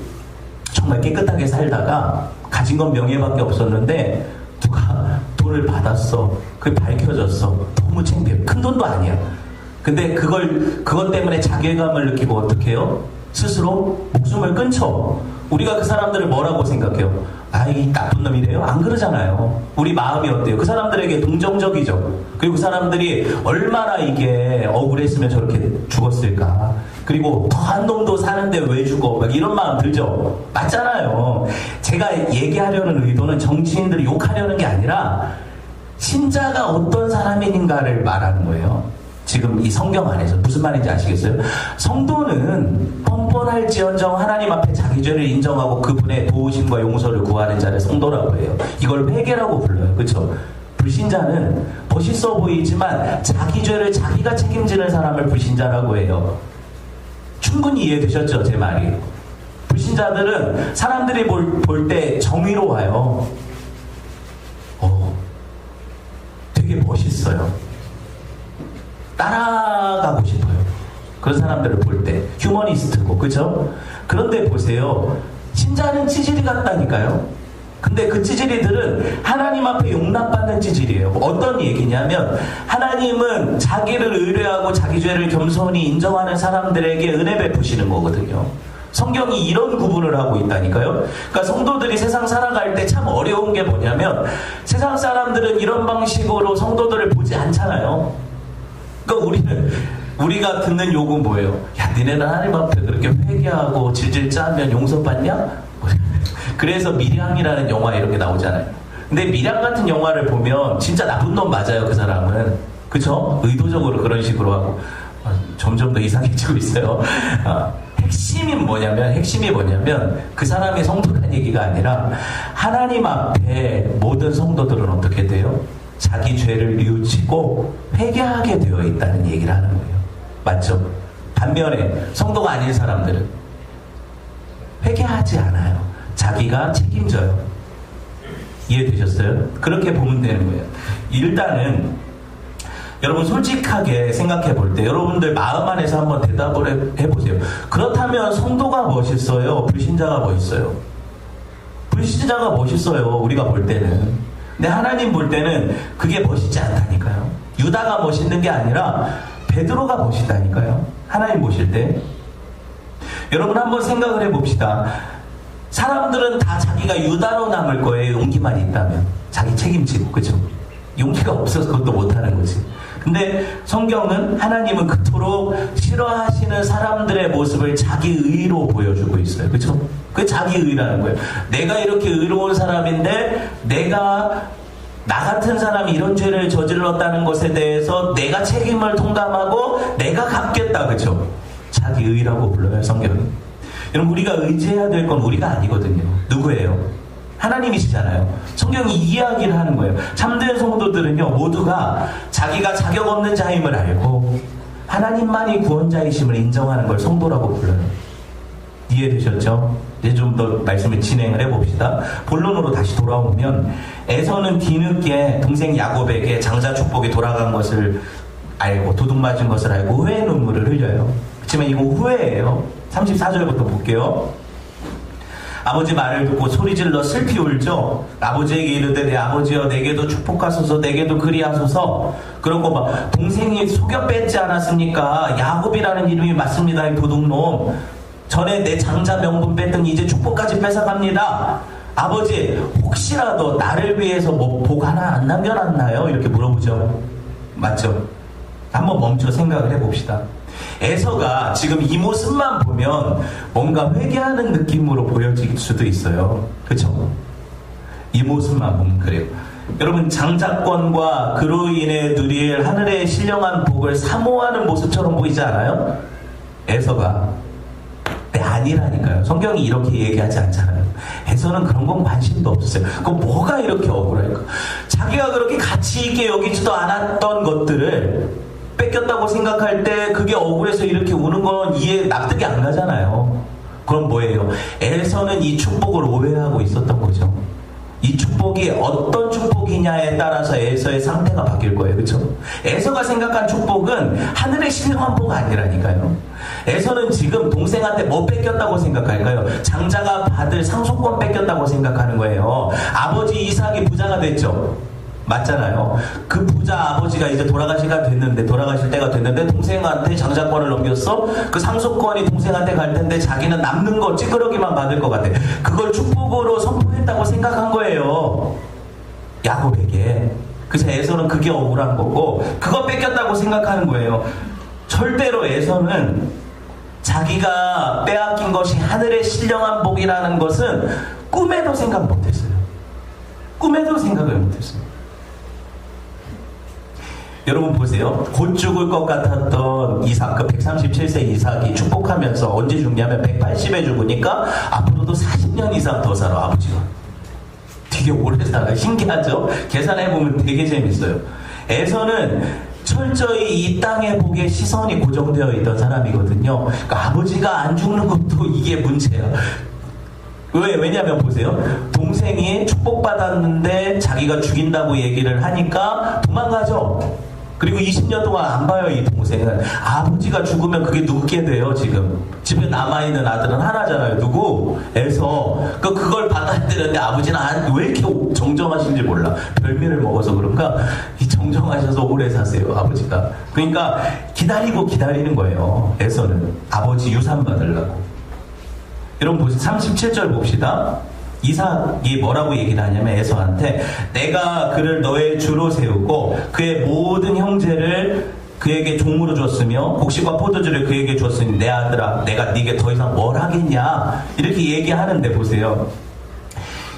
정말 깨끗하게 살다가 가진 건 명예밖에 없었는데 누가 돈을 받았어. 그게 밝혀졌어. 너무 창피해. 큰 돈도 아니야. 근데 그것 때문에 자괴감을 느끼고 어떻게 해요? 스스로 목숨을 끊죠. 우리가 그 사람들을 뭐라고 생각해요? 아이 나쁜 놈이래요? 안 그러잖아요. 우리 마음이 어때요? 그 사람들에게 동정적이죠. 그리고 그 사람들이 얼마나 이게 억울했으면 저렇게 죽었을까. 그리고 더한 놈도 사는데 왜 죽어? 막 이런 마음 들죠. 맞잖아요. 제가 얘기하려는 의도는 정치인들을 욕하려는 게 아니라 신자가 어떤 사람인가를 말하는 거예요. 지금 이 성경 안에서 무슨 말인지 아시겠어요? 성도는 뻔뻔할지언정 하나님 앞에 자기 죄를 인정하고 그분의 도우심과 용서를 구하는 자를 성도라고 해요. 이걸 회개라고 불러요. 그렇죠? 불신자는 멋있어 보이지만 자기 죄를 자기가 책임지는 사람을 불신자라고 해요. 충분히 이해되셨죠? 제 말이. 불신자들은 사람들이 볼 때 정의로 와요. 되게 멋있어요. 따라가고 싶어요. 그런 사람들을 볼 때 휴머니스트고 그죠? 그런데 보세요. 신자는 찌질이 같다니까요. 근데 그 찌질이들은 하나님 앞에 용납받는 찌질이에요. 어떤 얘기냐면 하나님은 자기를 의뢰하고 자기 죄를 겸손히 인정하는 사람들에게 은혜 베푸시는 거거든요. 성경이 이런 구분을 하고 있다니까요. 그러니까 성도들이 세상 살아갈 때 참 어려운 게 뭐냐면 세상 사람들은 이런 방식으로 성도들을 보지 않잖아요. 그러니까 우리가 듣는 욕은 뭐예요? 야, 니네는 하나님 앞에 그렇게 회개하고 질질 짜면 용서받냐? 그래서 밀양이라는 영화 이렇게 나오잖아요. 근데 밀양 같은 영화를 보면 진짜 나쁜 놈 맞아요, 그 사람은. 그쵸? 의도적으로 그런 식으로 하고. 점점 더 이상해지고 있어요. 핵심이 뭐냐면 그 사람이 성도란 얘기가 아니라 하나님 앞에 모든 성도들은 어떻게 돼요? 자기 죄를 뉘우치고 회개하게 되어 있다는 얘기를 하는 거예요. 맞죠? 반면에 성도가 아닌 사람들은 회개하지 않아요. 자기가 책임져요. 이해되셨어요? 그렇게 보면 되는 거예요. 일단은 여러분 솔직하게 생각해 볼 때 여러분들 마음 안에서 한번 대답을 해보세요. 그렇다면 성도가 멋있어요? 불신자가 멋있어요? 불신자가 멋있어요. 우리가 볼 때는. 근데 하나님 볼 때는 그게 멋있지 않다니까요. 유다가 멋있는 게 아니라 베드로가 멋있다니까요. 하나님 보실 때. 여러분 한번 생각을 해봅시다. 사람들은 다 자기가 유다로 남을 거예요. 용기만 있다면. 자기 책임지고. 그죠? 용기가 없어서 그것도 못하는 거지. 근데 성경은 하나님은 그토록 싫어하시는 사람들의 모습을 자기 의로 보여주고 있어요. 그렇죠? 그게 자기 의라는 거예요. 내가 이렇게 의로운 사람인데 나 같은 사람이 이런 죄를 저질렀다는 것에 대해서 내가 책임을 통감하고 내가 갚겠다. 그렇죠? 자기 의라고 불러요, 성경이. 여러분 우리가 의지해야 될 건 우리가 아니거든요. 누구예요? 하나님이시잖아요. 성경이 이 이야기를 하는 거예요. 참된 성도들은요, 모두가 자기가 자격 없는 자임을 알고 하나님만이 구원자이심을 인정하는 걸 성도라고 불러요. 이해되셨죠? 이제 좀 더 말씀을 진행을 해봅시다. 본론으로 다시 돌아오면 에서는 뒤늦게 동생 야곱에게 장자 축복이 돌아간 것을 알고 도둑 맞은 것을 알고 후회 눈물을 흘려요. 그렇지만 이거 후회예요. 34절부터 볼게요. 아버지 말을 듣고 소리질러 슬피 울죠. 아버지에게 이르되 내 아버지여 내게도 축복하소서 내게도 그리하소서. 그러고 막 동생이 속여 뺐지 않았습니까? 야곱이라는 이름이 맞습니다. 이 도둑놈. 전에 내 장자 명분 뺐더니 이제 축복까지 뺏어갑니다. 아버지 혹시라도 나를 위해서 뭐 복 하나 안 남겨놨나요? 이렇게 물어보죠. 맞죠? 한번 멈춰 생각을 해봅시다. 에서가 지금 이 모습만 보면 뭔가 회개하는 느낌으로 보여질 수도 있어요. 그렇죠? 이 모습만 보면 그래요. 여러분 장자권과 그로 인해 누릴 하늘의 신령한 복을 사모하는 모습처럼 보이지 않아요? 에서가. 네, 아니라니까요. 성경이 이렇게 얘기하지 않잖아요. 에서는 그런 건 관심도 없었어요. 그럼 뭐가 이렇게 억울할까? 자기가 그렇게 가치 있게 여기지도 않았던 것들을 뺏겼다고 생각할 때 그게 억울해서 이렇게 우는 건 납득이 안 가잖아요. 그럼 뭐예요? 에서는 이 축복을 오해하고 있었던 거죠. 이 축복이 어떤 축복이냐에 따라서 에서의 상태가 바뀔 거예요. 그렇죠? 에서가 생각한 축복은 하늘의 신령한 복 아니라니까요. 에서는 지금 동생한테 뭐 뺏겼다고 생각할까요? 장자가 받을 상속권 뺏겼다고 생각하는 거예요. 아버지 이삭이 부자가 됐죠. 맞잖아요. 그 부자 아버지가 이제 돌아가실 때가 됐는데 동생한테 장자권을 넘겼어. 그 상속권이 동생한테 갈 텐데 자기는 남는 거 찌끄러기만 받을 것 같아. 그걸 축복으로 선포했다고 생각한 거예요. 야곱에게. 그래서 에서는 그게 억울한 거고 그거 뺏겼다고 생각하는 거예요. 절대로 에서는 자기가 빼앗긴 것이 하늘의 신령한 복이라는 것은 꿈에도 생각 못했어요. 꿈에도 생각을 못했어요. 여러분 보세요. 곧 죽을 것 같았던 이삭, 그 137세 이삭이 축복하면서 언제 죽냐면 180에 죽으니까 앞으로도 40년 이상 더 살아, 아버지가. 되게 오래 살아. 신기하죠? 계산해보면 되게 재밌어요. 에서는 철저히 이 땅의 복에 시선이 고정되어 있던 사람이거든요. 그러니까 아버지가 안 죽는 것도 이게 문제야. 왜냐면 보세요. 동생이 축복받았는데 자기가 죽인다고 얘기를 하니까 도망가죠. 그리고 20년 동안 안 봐요, 이 동생은. 아버지가 죽으면 그게 누구게 돼요, 지금. 집에 남아있는 아들은 하나잖아요. 누구? 에서. 그걸 받아야 되는데 아버지는 왜 이렇게 정정하신지 몰라. 별미를 먹어서 그런가? 정정하셔서 오래 사세요, 아버지가. 그러니까 기다리는 거예요, 에서는. 아버지 유산 받으려고. 여러분 보세요. 37절 봅시다. 이삭이 뭐라고 얘기를 하냐면 에서한테 내가 그를 너의 주로 세우고 그의 모든 형제를 그에게 종으로 줬으며 곡식과 포도주를 그에게 줬으니 내 아들아 내가 네게 더 이상 뭘 하겠냐 이렇게 얘기하는데 보세요.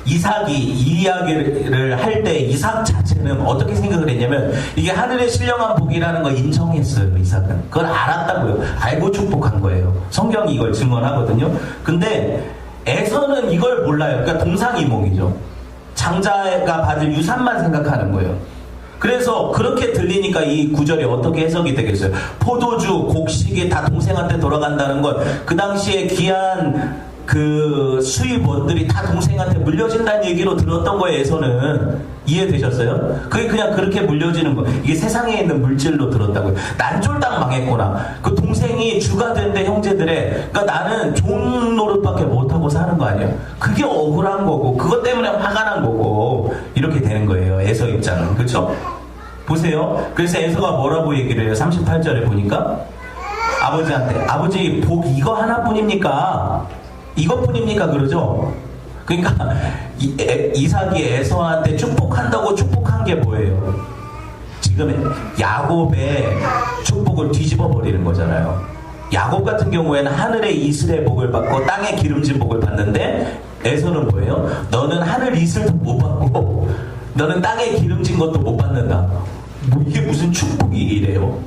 이삭이 이 이야기를 할 때 이삭 자체는 어떻게 생각을 했냐면 이게 하늘의 신령한 복이라는 걸 인정했어요. 이삭은 그걸 알았다고요. 알고 축복한 거예요. 성경이 이걸 증언하거든요. 근데 에서는 이걸 몰라요. 그러니까 동상이몽이죠. 장자가 받을 유산만 생각하는 거예요. 그래서 그렇게 들리니까 이 구절이 어떻게 해석이 되겠어요? 포도주, 곡식이 다 동생한테 돌아간다는 건 그 당시에 귀한 그 수입원들이 다 동생한테 물려진다는 얘기로 들었던 거예요. 에서는 이해되셨어요? 그게 그냥 그렇게 물려지는 거. 이게 세상에 있는 물질로 들었다고요. 난 쫄딱 망했구나. 그 동생이 주가 된대 형제들의. 그러니까 나는 종 노릇밖에 못하고 사는 거 아니에요. 그게 억울한 거고 그것 때문에 화가 난 거고 이렇게 되는 거예요. 에서 입장은. 그렇죠? 보세요. 그래서 에서가 뭐라고 얘기를 해요? 38절에 보니까 아버지한테 아버지 복 이거 하나뿐입니까? 이것뿐입니까? 그러죠? 그러니까 이삭이 에서한테 축복한다고 축복한 게 뭐예요? 지금 야곱의 축복을 뒤집어 버리는 거잖아요. 야곱 같은 경우에는 하늘의 이슬의 복을 받고 땅의 기름진 복을 받는데 에서는 뭐예요? 너는 하늘 이슬도 못 받고 너는 땅의 기름진 것도 못 받는다. 뭐 이게 무슨 축복이 이래요?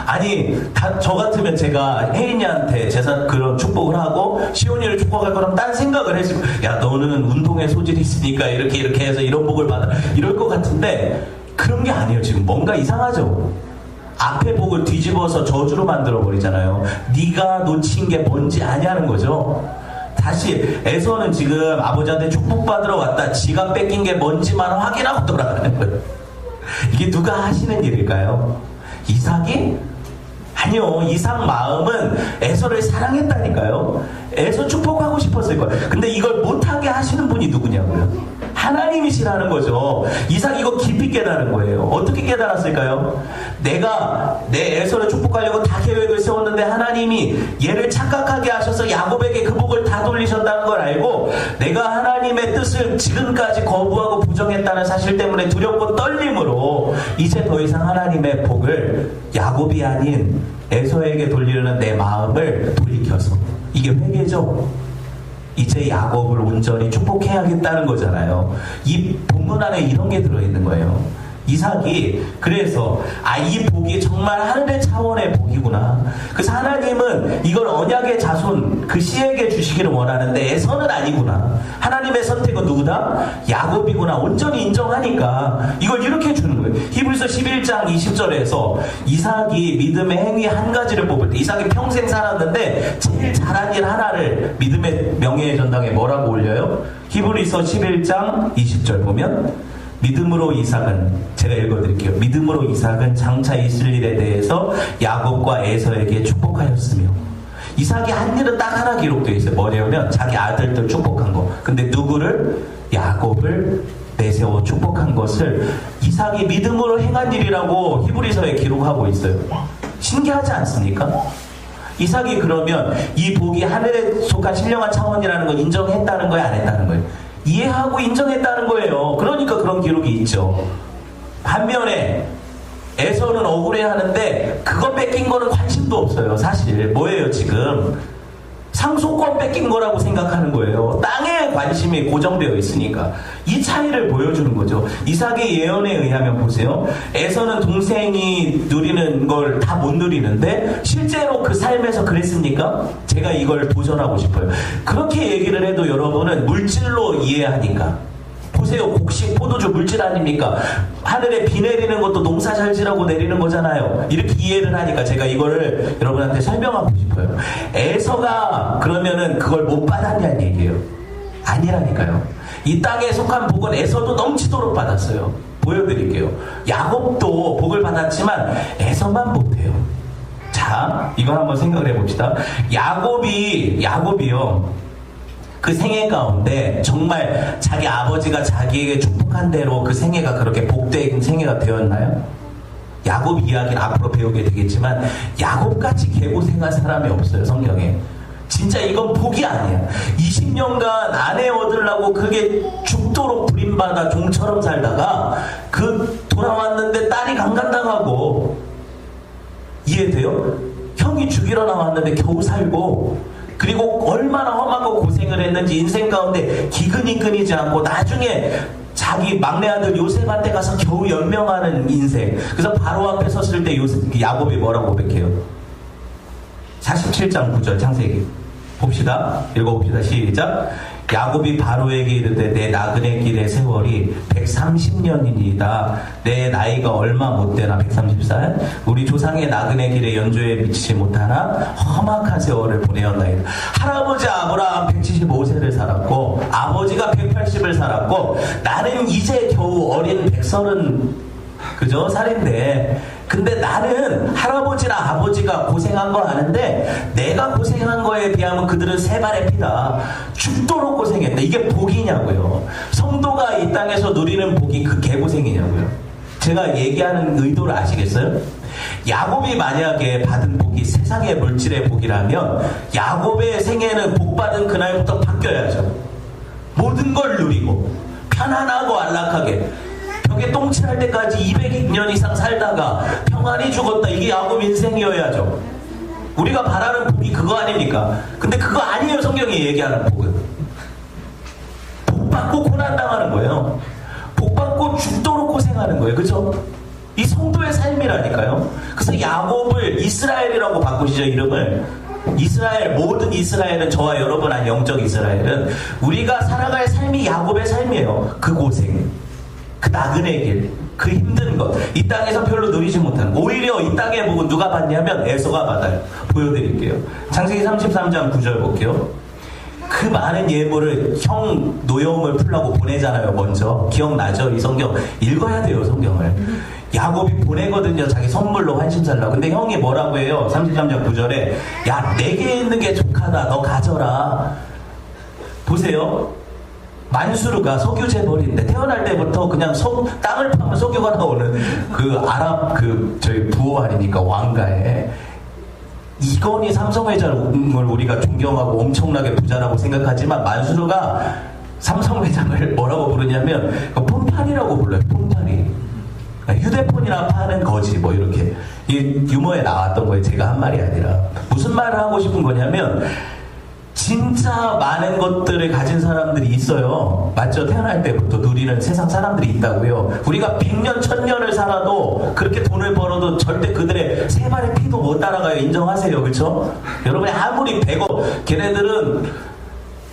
아니 저 같으면 제가 혜인이한테 그런 축복을 하고 시온이를 축복할 거라면 딴 생각을 했을 거야. 야 너는 운동에 소질이 있으니까 이렇게 해서 이런 복을 받아 이럴 것 같은데 그런 게 아니에요. 지금 뭔가 이상하죠. 앞에 복을 뒤집어서 저주로 만들어 버리잖아요. 네가 놓친 게 뭔지 아냐는 거죠. 다시 에서는 지금 아버지한테 축복받으러 왔다. 지가 뺏긴 게 뭔지만 확인하고 돌아가는 거예요. 이게 누가 하시는 일일까요? 이삭이? 아니요. 이삭 마음은 에서를 사랑했다니까요. 에서 축복하고 싶었을 거예요. 근데 이걸 못하게 하시는 분이 누구냐고요? 하나님이시라는 거죠. 이삭 이거 깊이 깨달은 거예요. 어떻게 깨달았을까요? 내가 내 에서를 축복하려고 다 계획을 세웠는데 하나님이 얘를 착각하게 하셔서 야곱에게 그 복을 다 돌리셨다는 걸 알고 내가 하나님의 뜻을 지금까지 거부하고 부정했다는 사실 때문에 두렵고 떨림으로 이제 더 이상 하나님의 복을 야곱이 아닌 에서에게 돌리려는 내 마음을 돌이켜서 이게 회개죠. 이제 야곱을 온전히 축복해야겠다는 거잖아요. 이 본문 안에 이런 게 들어있는 거예요. 이삭이 그래서 이 복이 정말 하늘의 차원의 복이구나. 그래서 하나님은 이걸 언약의 자손 그 씨에게 주시기를 원하는데 에서는 아니구나. 하나님의 선택은 누구다? 야곱이구나. 온전히 인정하니까 이걸 이렇게 주는 거예요. 히브리서 11장 20절에서 이삭이 믿음의 행위 한 가지를 뽑을 때 이삭이 평생 살았는데 제일 잘한 일 하나를 믿음의 명예의 전당에 뭐라고 올려요? 히브리서 11장 20절 보면 믿음으로 이삭은 제가 읽어드릴게요. 믿음으로 이삭은 장차 있을 일에 대해서 야곱과 에서에게 축복하였으며 이삭이 한 일은 딱 하나 기록되어 있어요. 뭐냐면 자기 아들들 축복한 거. 근데 누구를? 야곱을 내세워 축복한 것을 이삭이 믿음으로 행한 일이라고 히브리서에 기록하고 있어요. 신기하지 않습니까? 이삭이 그러면 이 복이 하늘에 속한 신령한 차원이라는 걸 인정했다는 거예요? 안 했다는 거예요? 이해하고 인정했다는 거예요. 그러니까 그런 기록이 있죠. 반면에 에서는 억울해하는데 그거 뺏긴 거는 관심도 없어요. 사실 뭐예요 지금? 상속권 뺏긴 거라고 생각하는 거예요. 땅에 관심이 고정되어 있으니까. 이 차이를 보여주는 거죠. 이삭의 예언에 의하면 보세요. 에서는 동생이 누리는 걸 다 못 누리는데 실제로 그 삶에서 그랬습니까? 제가 이걸 도전하고 싶어요. 그렇게 얘기를 해도 여러분은 물질로 이해하니까. 보세요. 곡식, 포도주 물질 아닙니까? 하늘에 비 내리는 것도 농사 잘 지라고 내리는 거잖아요. 이렇게 이해를 하니까 제가 이거를 여러분한테 설명하고 싶어요. 에서가 그러면은 그걸 못 받았냐는 얘기예요. 아니라니까요. 이 땅에 속한 복은 에서도 넘치도록 받았어요. 보여드릴게요. 야곱도 복을 받았지만 에서만 못해요. 자, 이걸 한번 생각을 해봅시다. 야곱이요. 그 생애 가운데 정말 자기 아버지가 자기에게 축복한 대로 그 생애가 그렇게 복된 생애가 되었나요? 야곱 이야기는 앞으로 배우게 되겠지만 야곱같이 개고생한 사람이 없어요. 성경에. 진짜 이건 복이 아니야. 20년간 아내 얻으려고 그게 죽도록 부림받아 종처럼 살다가 돌아왔는데 딸이 강간당하고, 이해돼요? 형이 죽이러 나왔는데 겨우 살고, 그리고 얼마나 험하고 고생을 했는지 인생 가운데 기근이 끊이지 않고 나중에 자기 막내 아들 요셉한테 가서 겨우 연명하는 인생. 그래서 바로 앞에 섰을 때 야곱이 뭐라고 고백해요? 47장 9절 창세기 봅시다. 읽어봅시다. 시작. 야곱이 바로에게 이르되 내 나그네 길의 세월이 130년이니이다. 내 나이가 얼마 못 되나 130살. 우리 조상의 나그네 길에 연조에 미치지 못하나 험악한 세월을 보내었나이다. 할아버지 아브라함 175세를 살았고 아버지가 180을 살았고 나는 이제 겨우 어린 130 그죠? 살인데 근데 나는 할아버지나 아버지가 고생한 거 아는데 내가 고생한 거에 비하면 그들은 세 발의 피다. 죽도록 고생했다. 이게 복이냐고요. 성도가 이 땅에서 누리는 복이 그 개고생이냐고요. 제가 얘기하는 의도를 아시겠어요? 야곱이 만약에 받은 복이 세상의 물질의 복이라면 야곱의 생애는 복받은 그날부터 바뀌어야죠. 모든 걸 누리고 편안하고 안락하게 벽에 똥칠할 때까지 200년 이상 살다가 평안히 죽었다. 이게 야곱 인생이어야죠. 우리가 바라는 복이 그거 아닙니까? 근데 그거 아니에요. 성경이 얘기하는 복은. 복받고 고난당하는 거예요. 복받고 죽도록 고생하는 거예요. 그죠? 이 성도의 삶이라니까요. 그래서 야곱을 이스라엘이라고 바꾸시죠. 이름을. 이스라엘, 모든 이스라엘은 저와 여러분 한 영적 이스라엘은 우리가 살아갈 삶이 야곱의 삶이에요. 그 고생, 그 나그네 길, 그 힘든 것, 이 땅에서 별로 누리지 못하는, 오히려 이 땅의 복은 누가 받냐면 에서가 받아요. 보여드릴게요. 창세기 33장 9절 볼게요. 그 많은 예물을 형 노여움을 풀라고 보내잖아요. 먼저 기억나죠? 이 성경 읽어야 돼요. 성경을 야곱이 보내거든요. 자기 선물로 환심 살라고. 근데 형이 뭐라고 해요? 33장 9절에 야, 내게 있는 게 족하다. 너 가져라. 보세요. 만수르가 석유 재벌인데 태어날 때부터 그냥 땅을 파면 석유가 나오는 그 아랍 저희 부호 아니니까 왕가에 이건희 삼성회장을 우리가 존경하고 엄청나게 부자라고 생각하지만 만수르가 삼성회장을 뭐라고 부르냐면 폰파리라고 불러요. 폰파리. 휴대폰이나 파는 거지 뭐 이렇게 이 유머에 나왔던 거예요. 제가 한 말이 아니라. 무슨 말을 하고 싶은 거냐면 진짜 많은 것들을 가진 사람들이 있어요. 맞죠? 태어날 때부터 누리는 세상 사람들이 있다고요. 우리가 100년, 1000년을 살아도 그렇게 돈을 벌어도 절대 그들의 세 발의 피도 못 따라가요. 인정하세요. 그렇죠? 여러분이 아무리 100억, 걔네들은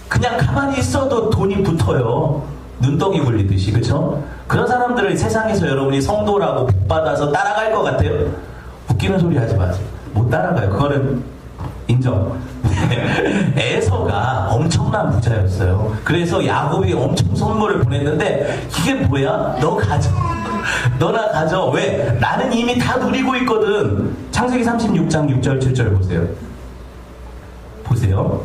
그냥 가만히 있어도 돈이 붙어요. 눈덩이 굴리듯이. 그렇죠? 그런 사람들을 세상에서 여러분이 성도라고 복받아서 따라갈 것 같아요? 웃기는 소리 하지 마세요. 못 따라가요. 그거는 인정. 에서가 엄청난 부자였어요. 그래서 야곱이 엄청 선물을 보냈는데 이게 뭐야? 너 가져. 너나 가져. 왜? 나는 이미 다 누리고 있거든. 창세기 36장 6절 7절 보세요. 보세요.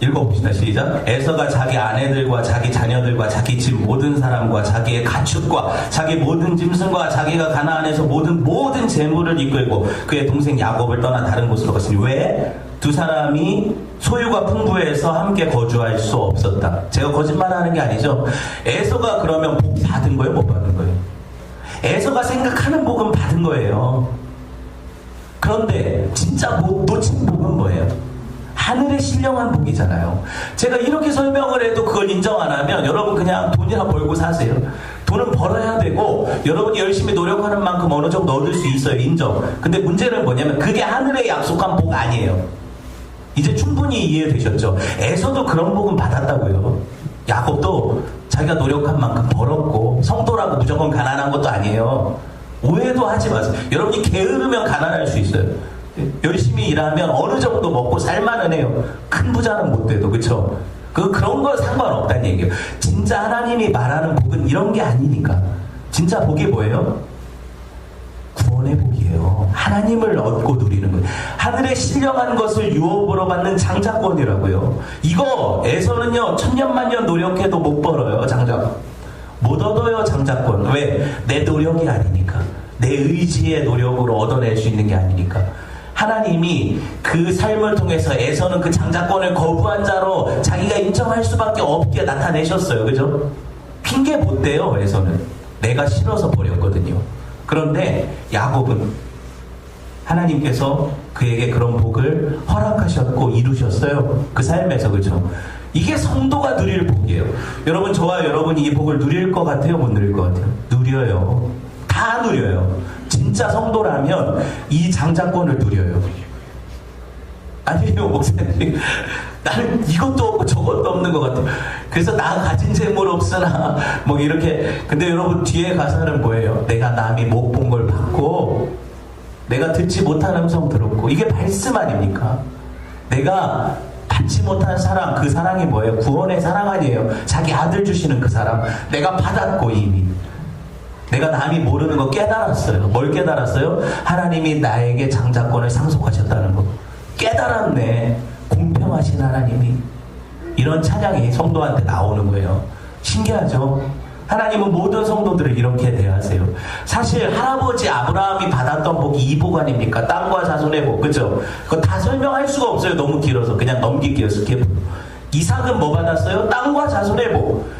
읽어봅시다. 시작. 에서가 자기 아내들과 자기 자녀들과 자기 집 모든 사람과 자기의 가축과 자기 모든 짐승과 자기가 가나안에서 모든 재물을 이끌고 그의 동생 야곱을 떠나 다른 곳으로 갔으니 왜? 두 사람이 소유가 풍부해서 함께 거주할 수 없었다. 제가 거짓말하는 게 아니죠. 에서가 그러면 복 받은 거예요? 못 받은 거예요? 에서가 생각하는 복은 받은 거예요. 그런데 진짜 못 놓친 복은 뭐예요? 하늘의 신령한 복이잖아요. 제가 이렇게 설명을 해도 그걸 인정 안 하면 여러분 그냥 돈이나 벌고 사세요. 돈은 벌어야 되고 여러분이 열심히 노력하는 만큼 어느 정도 얻을 수 있어요. 인정. 근데 문제는 뭐냐면 그게 하늘의 약속한 복 아니에요. 이제 충분히 이해되셨죠? 에서도 그런 복은 받았다고요. 야곱도 자기가 노력한 만큼 벌었고 성도라고 무조건 가난한 것도 아니에요. 오해도 하지 마세요. 여러분이 게으르면 가난할 수 있어요. 열심히 일하면 어느 정도 먹고 살만은 해요. 큰 부자는 못 돼도. 그쵸? 그런 거 상관없다는 얘기예요. 진짜 하나님이 말하는 복은 이런 게 아니니까. 진짜 복이 뭐예요? 구원의 복이에요. 하나님을 얻고 누리는 거예요. 하늘의 신령한 것을 유업으로 받는 장자권이라고요. 이거에서는요 1000년만년 노력해도 못 벌어요. 장자권 못 얻어요. 장자권. 왜? 내 노력이 아니니까. 내 의지의 노력으로 얻어낼 수 있는 게 아니니까. 하나님이 그 삶을 통해서 에서는 그 장자권을 거부한 자로 자기가 인정할 수밖에 없게 나타내셨어요. 그죠? 핑계 못 대요. 에서는 내가 싫어서 버렸거든요. 그런데 야곱은 하나님께서 그에게 그런 복을 허락하셨고 이루셨어요. 그 삶에서. 그죠? 이게 성도가 누릴 복이에요. 여러분, 저와 여러분이 이 복을 누릴 것 같아요? 못 누릴 것 같아요? 누려요. 다 누려요. 진짜 성도라면 이 장자권을 누려요. 아니에요, 목사님. 나는 이것도 없고 저것도 없는 것 같아요. 그래서 나 가진 재물 없으나 뭐 이렇게. 근데 여러분, 뒤에 가사는 뭐예요? 내가 남이 못 본 걸 받고 내가 듣지 못한 음성 들었고. 이게 말씀 아닙니까? 내가 받지 못한 사랑, 그 사랑이 뭐예요? 구원의 사랑 아니에요. 자기 아들 주시는 그 사랑. 내가 받았고 이미. 내가 남이 모르는 거 깨달았어요. 뭘 깨달았어요? 하나님이 나에게 장자권을 상속하셨다는 거. 깨달았네. 공평하신 하나님이. 이런 찬양이 성도한테 나오는 거예요. 신기하죠? 하나님은 모든 성도들을 이렇게 대하세요. 사실 할아버지 아브라함이 받았던 복이 이 복 아닙니까? 땅과 자손의 복. 그죠? 그거 다 설명할 수가 없어요. 너무 길어서. 그냥 넘길게요. 스킵. 이삭은 뭐 받았어요? 땅과 자손의 복.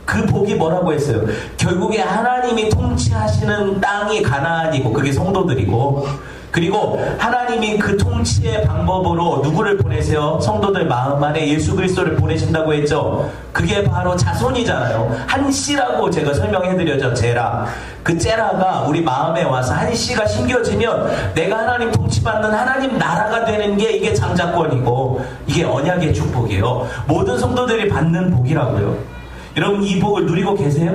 그 복이 뭐라고 했어요? 결국에 하나님이 통치하시는 땅이 가나안이고 그게 성도들이고, 그리고 하나님이 그 통치의 방법으로 누구를 보내세요? 성도들 마음 안에 예수 그리스도를 보내신다고 했죠. 그게 바로 자손이잖아요. 한 씨라고 제가 설명해드렸죠. 제라. 그 제라가 우리 마음에 와서 한 씨가 심겨지면 내가 하나님 통치받는 하나님 나라가 되는 게 이게 장자권이고 이게 언약의 축복이에요. 모든 성도들이 받는 복이라고요. 여러분, 이 복을 누리고 계세요?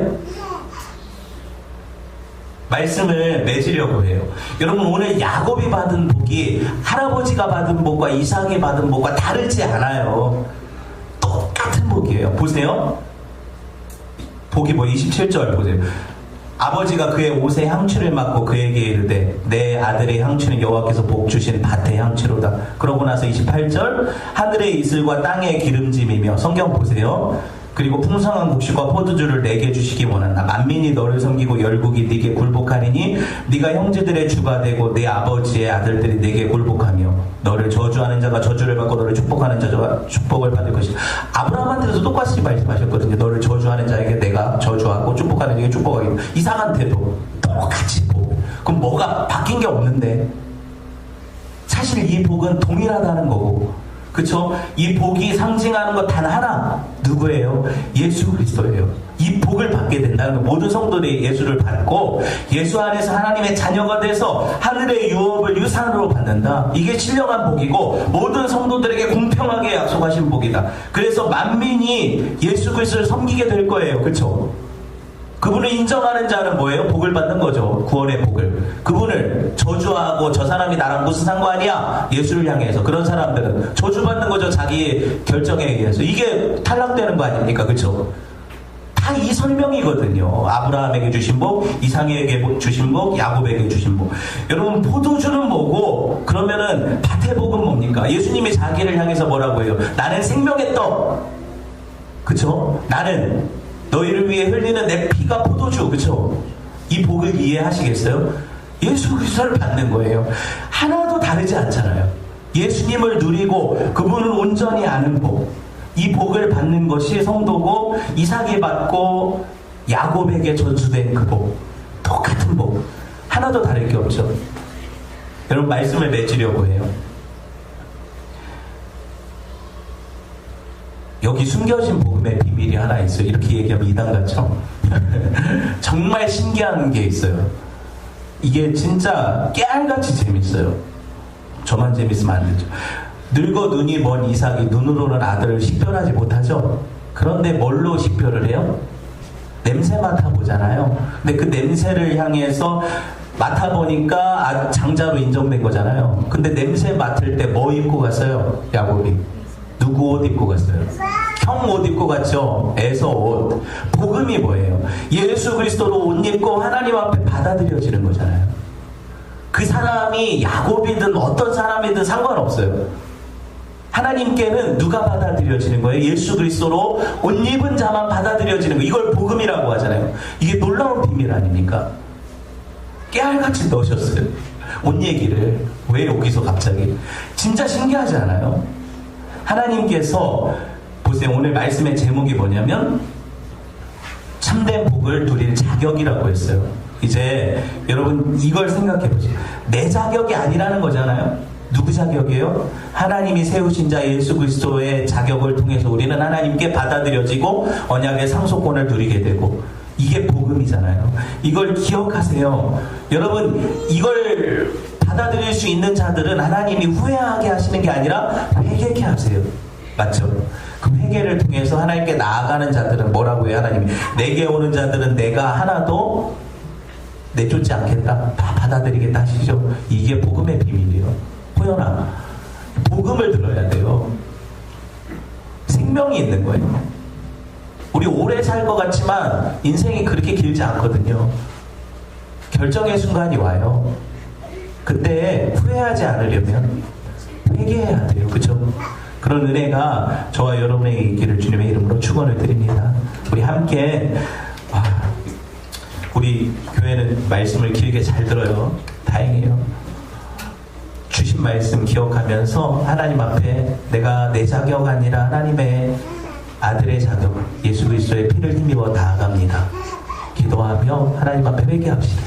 말씀을 맺으려고 해요. 여러분, 오늘 야곱이 받은 복이 할아버지가 받은 복과 이삭이 받은 복과 다르지 않아요. 똑같은 복이에요. 보세요. 복이 뭐 27절 보세요. 아버지가 그의 옷에 향취를 맡고 그에게 이르되 내 아들의 향취는 여호와께서 복 주신 밭의 향취로다. 그러고 나서 28절 하늘의 이슬과 땅의 기름짐이며, 성경 보세요. 그리고 풍성한 곡식과 포도주를 내게 주시기 원한다. 만민이 너를 섬기고 열국이 네게 굴복하리니 네가 형제들의 주가 되고 내 아버지의 아들들이 네게 굴복하며 너를 저주하는 자가 저주를 받고 너를 축복하는 자가 축복을 받을 것이다. 아브라함한테도 똑같이 말씀하셨거든요. 너를 저주하는 자에게 내가 저주하고 축복하는 자에게 축복하겠다. 이삭한테도 똑같이 복. 그럼 뭐가 바뀐 게 없는데, 사실 이 복은 동일하다는 거고, 그쵸? 이 복이 상징하는 것 단 하나. 누구예요? 예수 그리스도예요. 이 복을 받게 된다는 거. 모든 성도들이 예수를 받고 예수 안에서 하나님의 자녀가 돼서 하늘의 유업을 유산으로 받는다. 이게 신령한 복이고 모든 성도들에게 공평하게 약속하신 복이다. 그래서 만민이 예수 그리스도를 섬기게 될 거예요. 그쵸? 그분을 인정하는 자는 뭐예요? 복을 받는 거죠. 구원의 복을. 그분을 저주하고 저 사람이 나랑 무슨 상관이야? 예수를 향해서. 그런 사람들은 저주받는 거죠. 자기 결정에 의해서. 이게 탈락되는 거 아닙니까? 그쵸? 다 이 설명이거든요. 아브라함에게 주신 복, 이삭에게 주신 복, 야곱에게 주신 복. 여러분, 포도주는 뭐고, 그러면은 밭의 복은 뭡니까? 예수님이 자기를 향해서 뭐라고 해요? 나는 생명의 떡. 그쵸? 나는 너희를 위해 흘리는 내 피가 포도주. 그쵸? 이 복을 이해하시겠어요? 예수 그리스도를 받는 거예요. 하나도 다르지 않잖아요. 예수님을 누리고 그분을 온전히 아는 복. 이 복을 받는 것이 성도고, 이삭이 받고 야곱에게 전수된 그 복. 똑같은 복. 하나도 다를 게 없죠. 여러분, 말씀을 맺으려고 해요. 여기 숨겨진 복음의 비밀이 하나 있어요. 이렇게 얘기하면 이단 같죠? 정말 신기한 게 있어요. 이게 진짜 깨알같이 재밌어요. 저만 재밌으면 안 되죠. 늙어 눈이 먼 이삭이 눈으로는 아들을 식별하지 못하죠. 그런데 뭘로 식별을 해요? 냄새 맡아보잖아요. 근데 그 냄새를 향해서 맡아보니까 장자로 인정된 거잖아요. 근데 냄새 맡을 때 뭐 입고 갔어요? 야곱이. 누구 옷 입고 갔어요? 형 옷 입고 갔죠. 에서 옷. 복음이 뭐예요? 예수 그리스도로 옷 입고 하나님 앞에 받아들여지는 거잖아요. 그 사람이 야곱이든 어떤 사람이든 상관없어요. 하나님께는 누가 받아들여지는 거예요? 예수 그리스도로 옷 입은 자만 받아들여지는 거예요. 이걸 복음이라고 하잖아요. 이게 놀라운 비밀 아닙니까? 깨알같이 넣으셨어요. 옷 얘기를. 왜 여기서 갑자기? 진짜 신기하지 않아요? 하나님께서 보세요. 오늘 말씀의 제목이 뭐냐면 참된 복을 누릴 자격이라고 했어요. 이제 여러분 이걸 생각해 보세요. 내 자격이 아니라는 거잖아요. 누구 자격이에요? 하나님이 세우신 자 예수 그리스도의 자격을 통해서 우리는 하나님께 받아들여지고 언약의 상속권을 누리게 되고, 이게 복음이잖아요. 이걸 기억하세요. 여러분, 이걸 받아들일 수 있는 자들은 하나님이 후회하게 하시는 게 아니라 회개케 하세요. 맞죠? 그 회개를 통해서 하나님께 나아가는 자들은 뭐라고 해요? 하나님이 내게 오는 자들은 내가 하나도 내쫓지 않겠다, 다 받아들이겠다 하시죠. 이게 복음의 비밀이에요. 호연아, 복음을 들어야 돼요. 생명이 있는 거예요. 우리 오래 살 것 같지만 인생이 그렇게 길지 않거든요. 결정의 순간이 와요. 그때 후회하지 않으려면 회개해야 돼요. 그렇죠? 그런 은혜가 저와 여러분에게 있기를 주님의 이름으로 축원을 드립니다. 우리 함께 우리 교회는 말씀을 길게 잘 들어요. 다행이에요. 주신 말씀 기억하면서 하나님 앞에 내가 내 자격 아니라 하나님의 아들의 자격, 예수 그리스도의 피를 힘입어 나아갑니다. 기도하며 하나님 앞에 회개합시다.